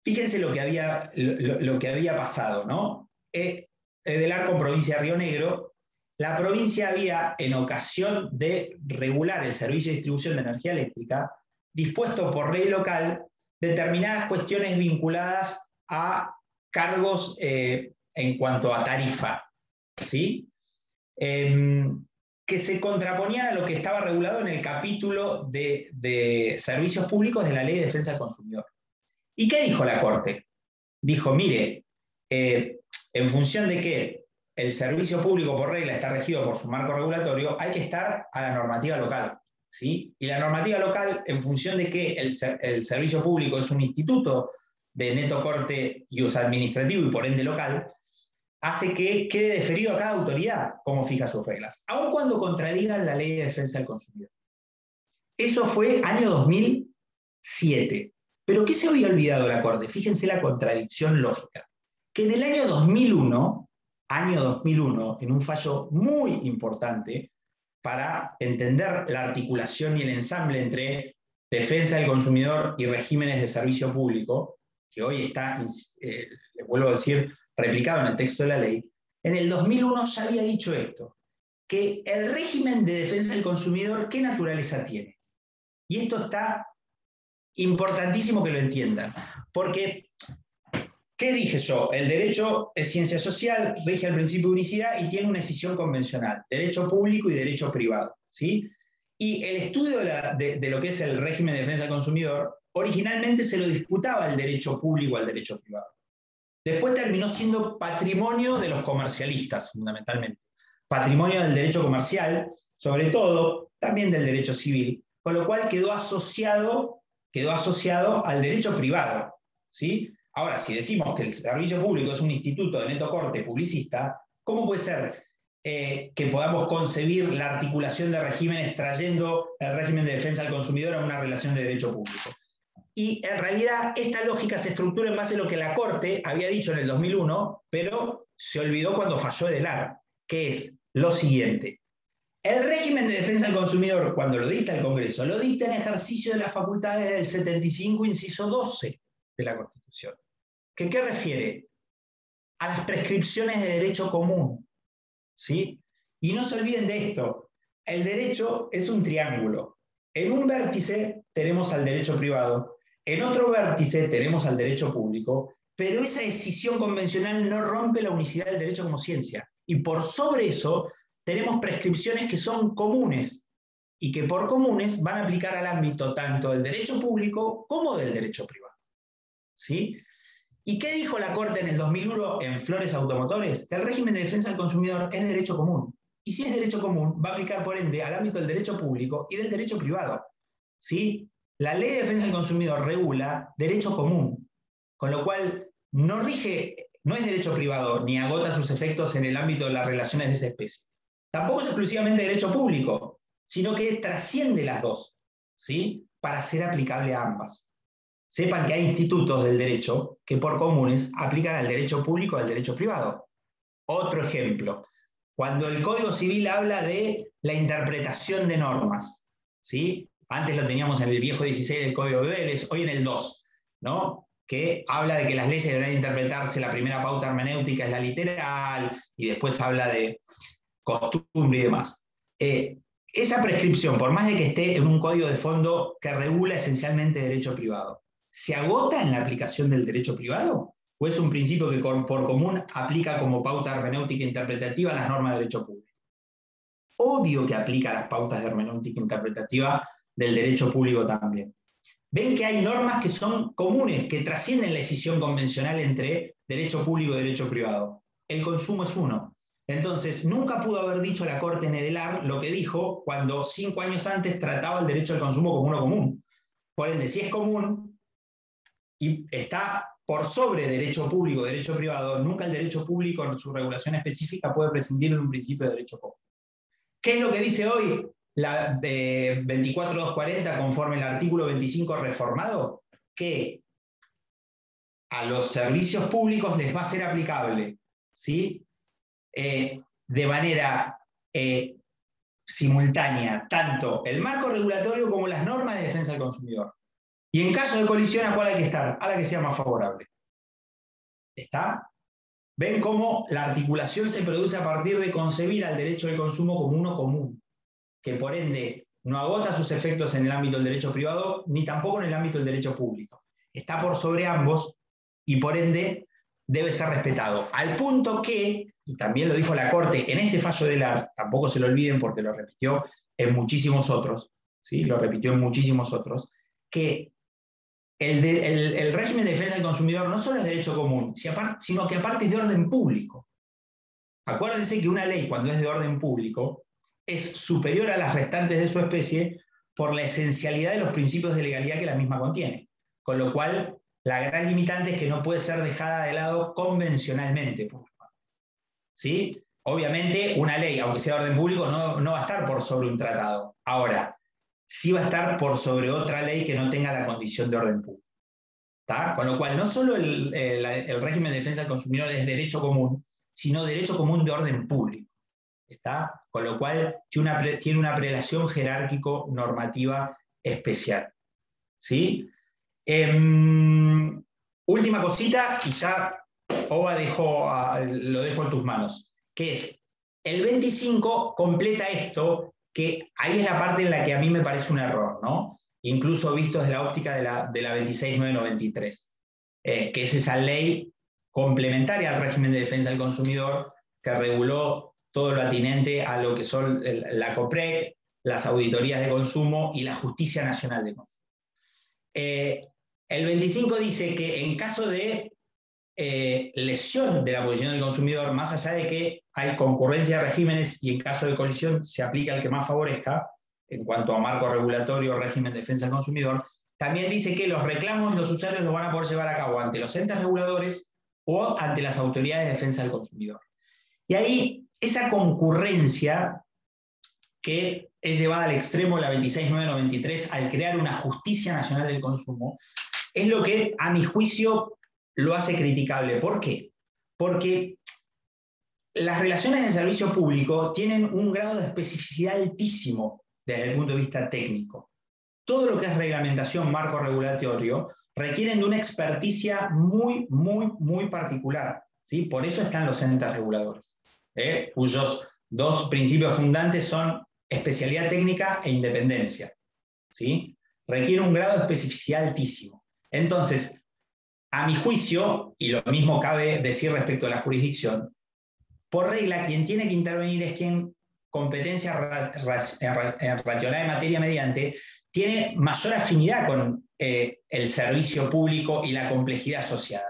fíjense lo que había pasado, ¿no? Edelar con provincia de Río Negro. La provincia había, en ocasión de regular el servicio de distribución de energía eléctrica, dispuesto por ley local determinadas cuestiones vinculadas a cargos en cuanto a tarifa, ¿sí? Que se contraponían a lo que estaba regulado en el capítulo de servicios públicos de la Ley de Defensa del Consumidor. ¿Y qué dijo la Corte? Dijo, mire, en función de que el servicio público por regla está regido por su marco regulatorio, hay que estar a la normativa local, ¿sí? Y la normativa local, en función de que el servicio público es un instituto de neto corte y uso administrativo y por ende local, hace que quede deferido a cada autoridad cómo fija sus reglas, aun cuando contradigan la Ley de Defensa del Consumidor. Eso fue año 2007. ¿Pero qué se había olvidado la Corte? Fíjense la contradicción lógica. Que en el año 2001 año 2001, en un fallo muy importante para entender la articulación y el ensamble entre defensa del consumidor y regímenes de servicio público, que hoy está, les vuelvo a decir, replicado en el texto de la ley. En el 2001 ya había dicho esto, que el régimen de defensa del consumidor, ¿qué naturaleza tiene? Y esto está importantísimo que lo entiendan, porque, ¿qué dije yo? El derecho es ciencia social, rige el principio de unicidad y tiene una escisión convencional, derecho público y derecho privado, ¿sí? Y el estudio de lo que es el régimen de defensa del consumidor, originalmente se lo disputaba el derecho público al derecho privado. Después terminó siendo patrimonio de los comercialistas, fundamentalmente. Patrimonio del derecho comercial, sobre todo, también del derecho civil, con lo cual quedó asociado al derecho privado, ¿sí? Ahora, si decimos que el servicio público es un instituto de neto corte publicista, ¿cómo puede ser que podamos concebir la articulación de regímenes trayendo el régimen de defensa del consumidor a una relación de derecho público? Y en realidad esta lógica se estructura en base a lo que la Corte había dicho en el 2001, pero se olvidó cuando falló Edelar, que es lo siguiente. El régimen de defensa del consumidor, cuando lo dicta el Congreso, lo dicta en ejercicio de las facultades del 75, inciso 12 de la Constitución. ¿Qué refiere? A las prescripciones de derecho común, ¿sí? Y no se olviden de esto, el derecho es un triángulo. En un vértice tenemos al derecho privado, en otro vértice tenemos al derecho público, pero esa escisión convencional no rompe la unicidad del derecho como ciencia. Y por sobre eso tenemos prescripciones que son comunes y que por comunes van a aplicar al ámbito tanto del derecho público como del derecho privado, ¿sí? ¿Y qué dijo la Corte en el 2001 en Flores Automotores? Que el régimen de defensa del consumidor es derecho común. Y si es derecho común, va a aplicar por ende al ámbito del derecho público y del derecho privado, ¿sí? La Ley de Defensa del Consumidor regula derecho común, con lo cual no es derecho privado ni agota sus efectos en el ámbito de las relaciones de esa especie. Tampoco es exclusivamente derecho público, sino que trasciende las dos, ¿sí? Para ser aplicable a ambas. Sepan que hay institutos del derecho que por comunes aplican al derecho público y al derecho privado. Otro ejemplo, cuando el Código Civil habla de la interpretación de normas, ¿sí? Antes lo teníamos en el viejo 16 del Código de Vélez, hoy en el 2, ¿no? Que habla de que las leyes deberán interpretarse, la primera pauta hermenéutica es la literal, y después habla de costumbre y demás. Esa prescripción, por más de que esté en un código de fondo que regula esencialmente derecho privado, ¿se agota en la aplicación del derecho privado? ¿O es un principio que por común aplica como pauta hermenéutica interpretativa las normas de derecho público? Obvio que aplica las pautas de hermenéutica interpretativa del derecho público también. Ven que hay normas que son comunes, que trascienden la escisión convencional entre derecho público y derecho privado. El consumo es uno. Entonces, nunca pudo haber dicho la Corte en Edelar lo que dijo cuando 5 años antes trataba el derecho al consumo como uno común. Por ende, si es común y está por sobre derecho público y derecho privado, nunca el derecho público en su regulación específica puede prescindir de un principio de derecho común. ¿Qué es lo que dice hoy la de 24240 conforme el artículo 25 reformado? Que a los servicios públicos les va a ser aplicable, ¿sí? De manera simultánea tanto el marco regulatorio como las normas de defensa del consumidor. Y en caso de colisión, ¿a cuál hay que estar? A la que sea más favorable. ¿Está? ¿Ven cómo la articulación se produce a partir de concebir al derecho del consumo como uno común, que por ende no agota sus efectos en el ámbito del derecho privado, ni tampoco en el ámbito del derecho público? Está por sobre ambos y por ende debe ser respetado. Al punto que, y también lo dijo la Corte en este fallo de Edelar, tampoco se lo olviden porque lo repitió en muchísimos otros, ¿sí? Lo repitió en muchísimos otros, que el régimen de defensa del consumidor no solo es derecho común, sino que aparte es de orden público. Acuérdense que una ley, cuando es de orden público, es superior a las restantes de su especie por la esencialidad de los principios de legalidad que la misma contiene. Con lo cual, la gran limitante es que no puede ser dejada de lado convencionalmente. ¿Sí? Obviamente, una ley, aunque sea de orden público, no va a estar por sobre un tratado. Ahora, sí va a estar por sobre otra ley que no tenga la condición de orden público. ¿Tá? Con lo cual, no solo el régimen de defensa del consumidor es derecho común, sino derecho común de orden público. ¿Está? Con lo cual tiene una prelación jerárquico-normativa especial. ¿Sí? Última cosita, y ya Oba lo dejo en tus manos, que es, el 25 completa esto, que ahí es la parte en la que a mí me parece un error, ¿no? Incluso visto desde la óptica de la 26993, que es esa ley complementaria al régimen de defensa del consumidor que reguló todo lo atinente a lo que son la COPREC, las auditorías de consumo y la Justicia Nacional de Consumo. El 25 dice que en caso de lesión de la posición del consumidor, más allá de que hay concurrencia de regímenes y en caso de colisión se aplica el que más favorezca, en cuanto a marco regulatorio, régimen de defensa del consumidor, también dice que los reclamos los usuarios los van a poder llevar a cabo ante los entes reguladores o ante las autoridades de defensa del consumidor. Y ahí esa concurrencia que es llevada al extremo la 26993 al crear una Justicia Nacional del Consumo, es lo que, a mi juicio, lo hace criticable. ¿Por qué? Porque las relaciones de servicio público tienen un grado de especificidad altísimo desde el punto de vista técnico. Todo lo que es reglamentación, marco regulatorio, requieren de una experticia muy, muy, muy particular, ¿sí? Por eso están los entes reguladores, cuyos dos principios fundantes son especialidad técnica e independencia, ¿sí? Requiere un grado de especificidad altísimo. Entonces, a mi juicio, y lo mismo cabe decir respecto a la jurisdicción, por regla, quien tiene que intervenir es quien, competencia racional en materia mediante, tiene mayor afinidad con el servicio público y la complejidad asociada.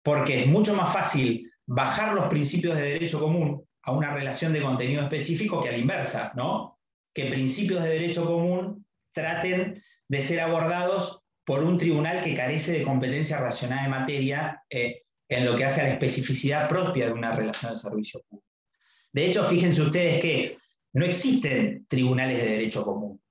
Porque es mucho más fácil bajar los principios de derecho común a una relación de contenido específico que a la inversa, ¿no? Que principios de derecho común traten de ser abordados por un tribunal que carece de competencia racional en materia en lo que hace a la especificidad propia de una relación de servicio público. De hecho, fíjense ustedes que no existen tribunales de derecho común.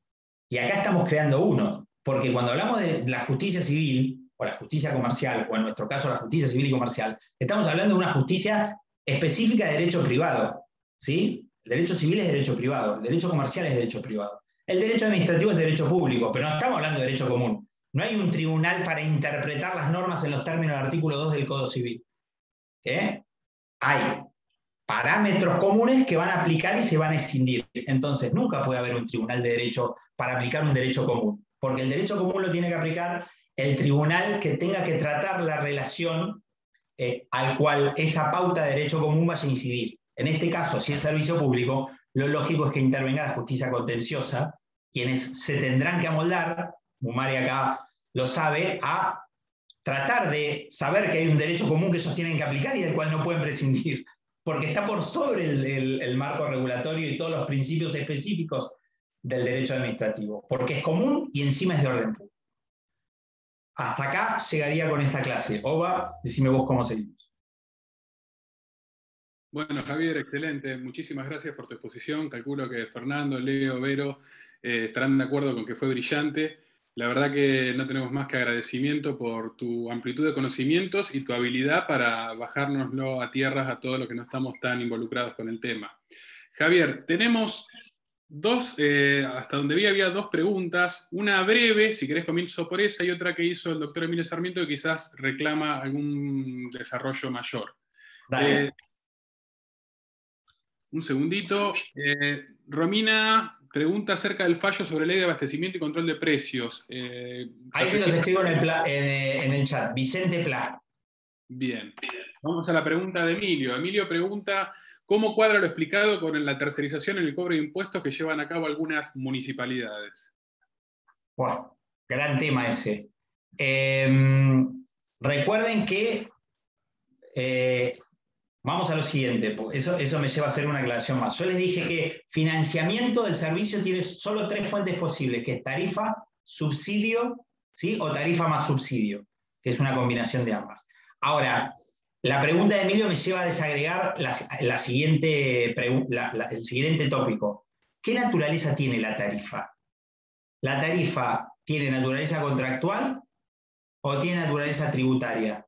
Y acá estamos creando uno, porque cuando hablamos de la justicia civil, o la justicia comercial, o en nuestro caso la justicia civil y comercial, estamos hablando de una justicia específica de derecho privado, ¿sí? El derecho civil es derecho privado, el derecho comercial es derecho privado. El derecho administrativo es derecho público, pero no estamos hablando de derecho común. No hay un tribunal para interpretar las normas en los términos del artículo 2 del Código Civil. Hay parámetros comunes que van a aplicar y se van a escindir. Entonces, nunca puede haber un tribunal de derecho para aplicar un derecho común, porque el derecho común lo tiene que aplicar el tribunal que tenga que tratar la relación al cual esa pauta de derecho común vaya a incidir. En este caso, si es servicio público, lo lógico es que intervenga la justicia contenciosa, quienes se tendrán que amoldar, Mumari acá lo sabe, a tratar de saber que hay un derecho común que ellos tienen que aplicar y del cual no pueden prescindir, porque está por sobre el marco regulatorio y todos los principios específicos del derecho administrativo, porque es común y encima es de orden público. Hasta acá llegaría con esta clase. Oba, decime vos cómo seguimos. Bueno, Javier, excelente. Muchísimas gracias por tu exposición. Calculo que Fernando, Leo, Vero estarán de acuerdo con que fue brillante. La verdad que no tenemos más que agradecimiento por tu amplitud de conocimientos y tu habilidad para bajárnoslo a tierras a todos los que no estamos tan involucrados con el tema. Javier, tenemos hasta donde vi había dos preguntas, una breve, si querés comienzo por esa, y otra que hizo el doctor Emilio Sarmiento que quizás reclama algún desarrollo mayor. Un segundito. Romina pregunta acerca del fallo sobre ley de abastecimiento y control de precios. Ahí se los escribo en el chat. Vicente Pla. Bien. Vamos a la pregunta de Emilio. Emilio pregunta, ¿cómo cuadra lo explicado con la tercerización en el cobro de impuestos que llevan a cabo algunas municipalidades? Wow, gran tema ese. Recuerden que vamos a lo siguiente, porque eso me lleva a hacer una aclaración más. Yo les dije que financiamiento del servicio tiene solo tres fuentes posibles, que es tarifa, subsidio, ¿sí? O tarifa más subsidio, que es una combinación de ambas. Ahora, la pregunta de Emilio me lleva a desagregar el siguiente tópico. ¿Qué naturaleza tiene la tarifa? ¿La tarifa tiene naturaleza contractual o tiene naturaleza tributaria?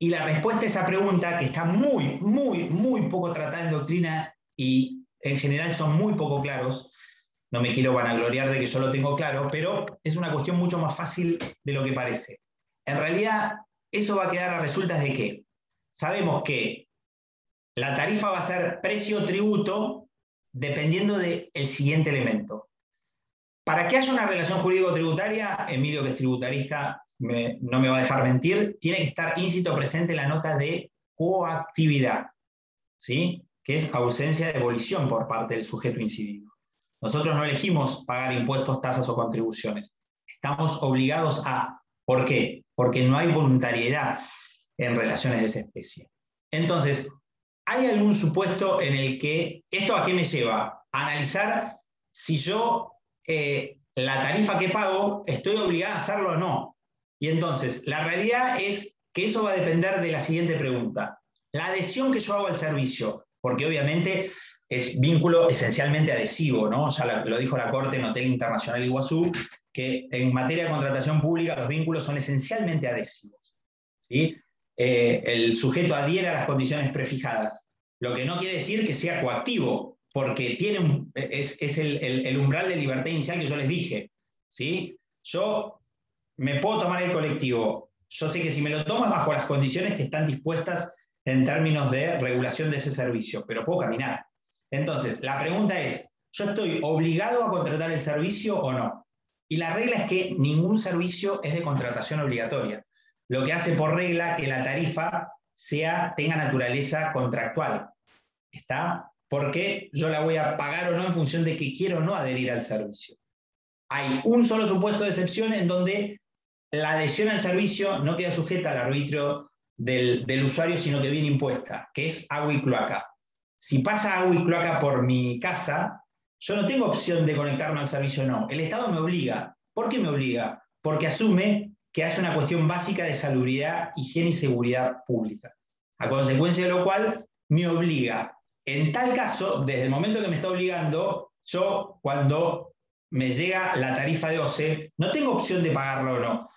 Y la respuesta a esa pregunta, que está muy, muy, muy poco tratada en doctrina y en general son muy poco claros, no me quiero vanagloriar de que yo lo tengo claro, pero es una cuestión mucho más fácil de lo que parece. En realidad, eso va a quedar a resultas de que sabemos que la tarifa va a ser precio-tributo dependiendo del siguiente elemento. Para que haya una relación jurídico-tributaria, Emilio, que es tributarista, no me va a dejar mentir, tiene que estar íncito presente la nota de coactividad, ¿sí? Que es ausencia de abolición por parte del sujeto incidido. Nosotros no elegimos pagar impuestos, tasas o contribuciones. Estamos obligados a. ¿Por qué? Porque no hay voluntariedad en relaciones de esa especie. Entonces, ¿hay algún supuesto en el que esto a qué me lleva? A analizar si yo la tarifa que pago estoy obligado a hacerlo o no. Y entonces, la realidad es que eso va a depender de la siguiente pregunta. La adhesión que yo hago al servicio, porque obviamente es vínculo esencialmente adhesivo, ¿no? Ya lo dijo la Corte en Hotel Internacional Iguazú, que en materia de contratación pública los vínculos son esencialmente adhesivos, ¿sí? El sujeto adhiere a las condiciones prefijadas, lo que no quiere decir que sea coactivo, porque es el umbral de libertad inicial que yo les dije, ¿sí? Yo me puedo tomar el colectivo, yo sé que si me lo tomo es bajo las condiciones que están dispuestas en términos de regulación de ese servicio, pero puedo caminar. Entonces, la pregunta es, ¿yo estoy obligado a contratar el servicio o no? Y la regla es que ningún servicio es de contratación obligatoria, lo que hace por regla que la tarifa tenga naturaleza contractual. ¿Está? Porque yo la voy a pagar o no en función de que quiero o no adherir al servicio. Hay un solo supuesto de excepción en donde la adhesión al servicio no queda sujeta al arbitrio del usuario, sino que viene impuesta, que es agua y cloaca. Si pasa agua y cloaca por mi casa, yo no tengo opción de conectarme al servicio o no. El Estado me obliga. ¿Por qué me obliga? Porque asume que hace una cuestión básica de salubridad, higiene y seguridad pública. A consecuencia de lo cual, me obliga. En tal caso, desde el momento que me está obligando, yo cuando me llega la tarifa de OCE, no tengo opción de pagarla o no,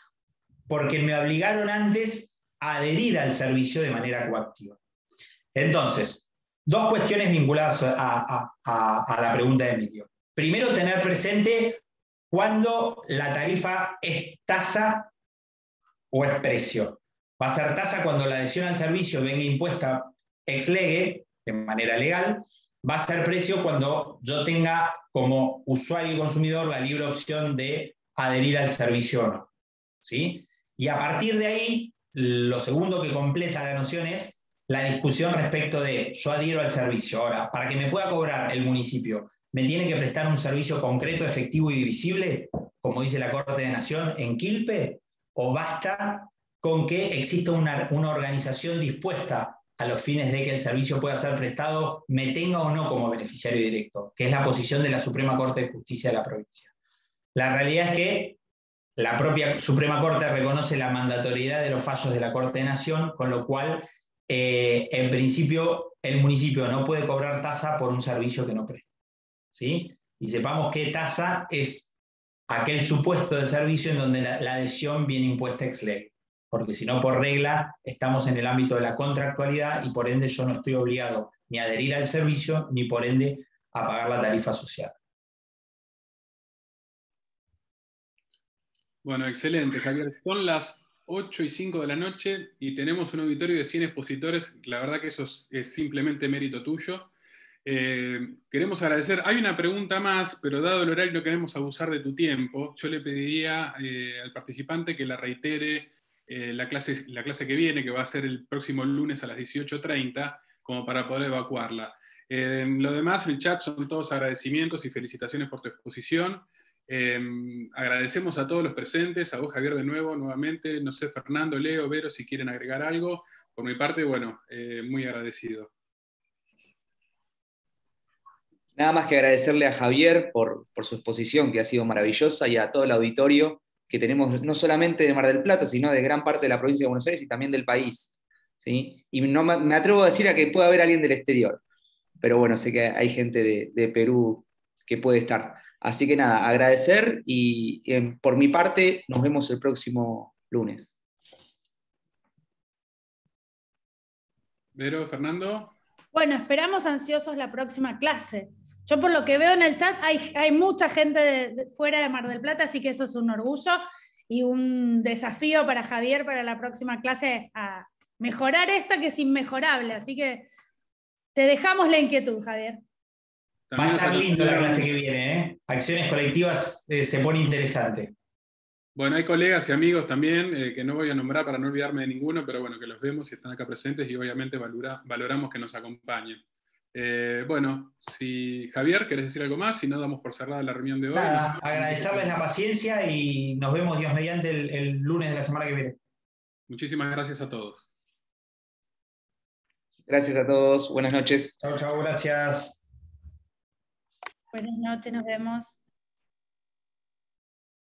porque me obligaron antes a adherir al servicio de manera coactiva. Entonces, dos cuestiones vinculadas a la pregunta de Emilio. Primero, tener presente cuándo la tarifa es tasa o es precio. Va a ser tasa cuando la adhesión al servicio venga impuesta ex lege, de manera legal. Va a ser precio cuando yo tenga como usuario y consumidor la libre opción de adherir al servicio o no, ¿sí? Y a partir de ahí, lo segundo que completa la noción es la discusión respecto de yo adhiero al servicio. Ahora, para que me pueda cobrar el municipio, ¿me tiene que prestar un servicio concreto, efectivo y divisible, como dice la Corte de Nación, en Quilpe? ¿O basta con que exista una organización dispuesta a los fines de que el servicio pueda ser prestado, me tenga o no como beneficiario directo, que es la posición de la Suprema Corte de Justicia de la provincia? La realidad es que la propia Suprema Corte reconoce la mandatoriedad de los fallos de la Corte de Nación, con lo cual, en principio, el municipio no puede cobrar tasa por un servicio que no presta, ¿sí? Y sepamos que tasa es aquel supuesto de servicio en donde la adhesión viene impuesta ex lege, porque si no, por regla, estamos en el ámbito de la contractualidad y por ende yo no estoy obligado ni a adherir al servicio, ni por ende a pagar la tarifa asociada. Bueno, excelente, Javier. Son las 8:05 de la noche y tenemos un auditorio de 100 expositores. La verdad que eso es simplemente mérito tuyo. Queremos agradecer. Hay una pregunta más, pero dado el horario no queremos abusar de tu tiempo. Yo le pediría al participante que la reitere la clase que viene, que va a ser el próximo lunes a las 18:30, como para poder evacuarla. Lo demás, el chat son todos agradecimientos y felicitaciones por tu exposición. Agradecemos a todos los presentes, a vos, Javier, de nuevo, nuevamente. No sé, Fernando, Leo, Vero, si quieren agregar algo. Por mi parte, bueno, muy agradecido. Nada más que agradecerle a Javier por su exposición, que ha sido maravillosa, y a todo el auditorio que tenemos, no solamente de Mar del Plata, sino de gran parte de la provincia de Buenos Aires y también del país, ¿sí? Y no me atrevo a decir a que pueda haber alguien del exterior, pero bueno, sé que hay gente de Perú que puede estar. Así que nada, agradecer y por mi parte nos vemos el próximo lunes. Vero, Fernando. Bueno, esperamos ansiosos la próxima clase. Yo por lo que veo en el chat hay mucha gente fuera de Mar del Plata, así que eso es un orgullo y un desafío para Javier para la próxima clase a mejorar esta que es inmejorable. Así que te dejamos la inquietud, Javier. Va a estar lindo la clase que viene, ¿eh? Acciones colectivas se pone interesante. Bueno, hay colegas y amigos también que no voy a nombrar para no olvidarme de ninguno, pero bueno, que los vemos y están acá presentes y obviamente valoramos que nos acompañen. Bueno, si Javier, ¿querés decir algo más? Si no, damos por cerrada la reunión de hoy. Nada, agradecerles la paciencia y nos vemos, Dios mediante, el lunes de la semana que viene. Muchísimas gracias a todos. Gracias a todos, buenas noches. Chau, chau, gracias. Buenas noches, nos vemos.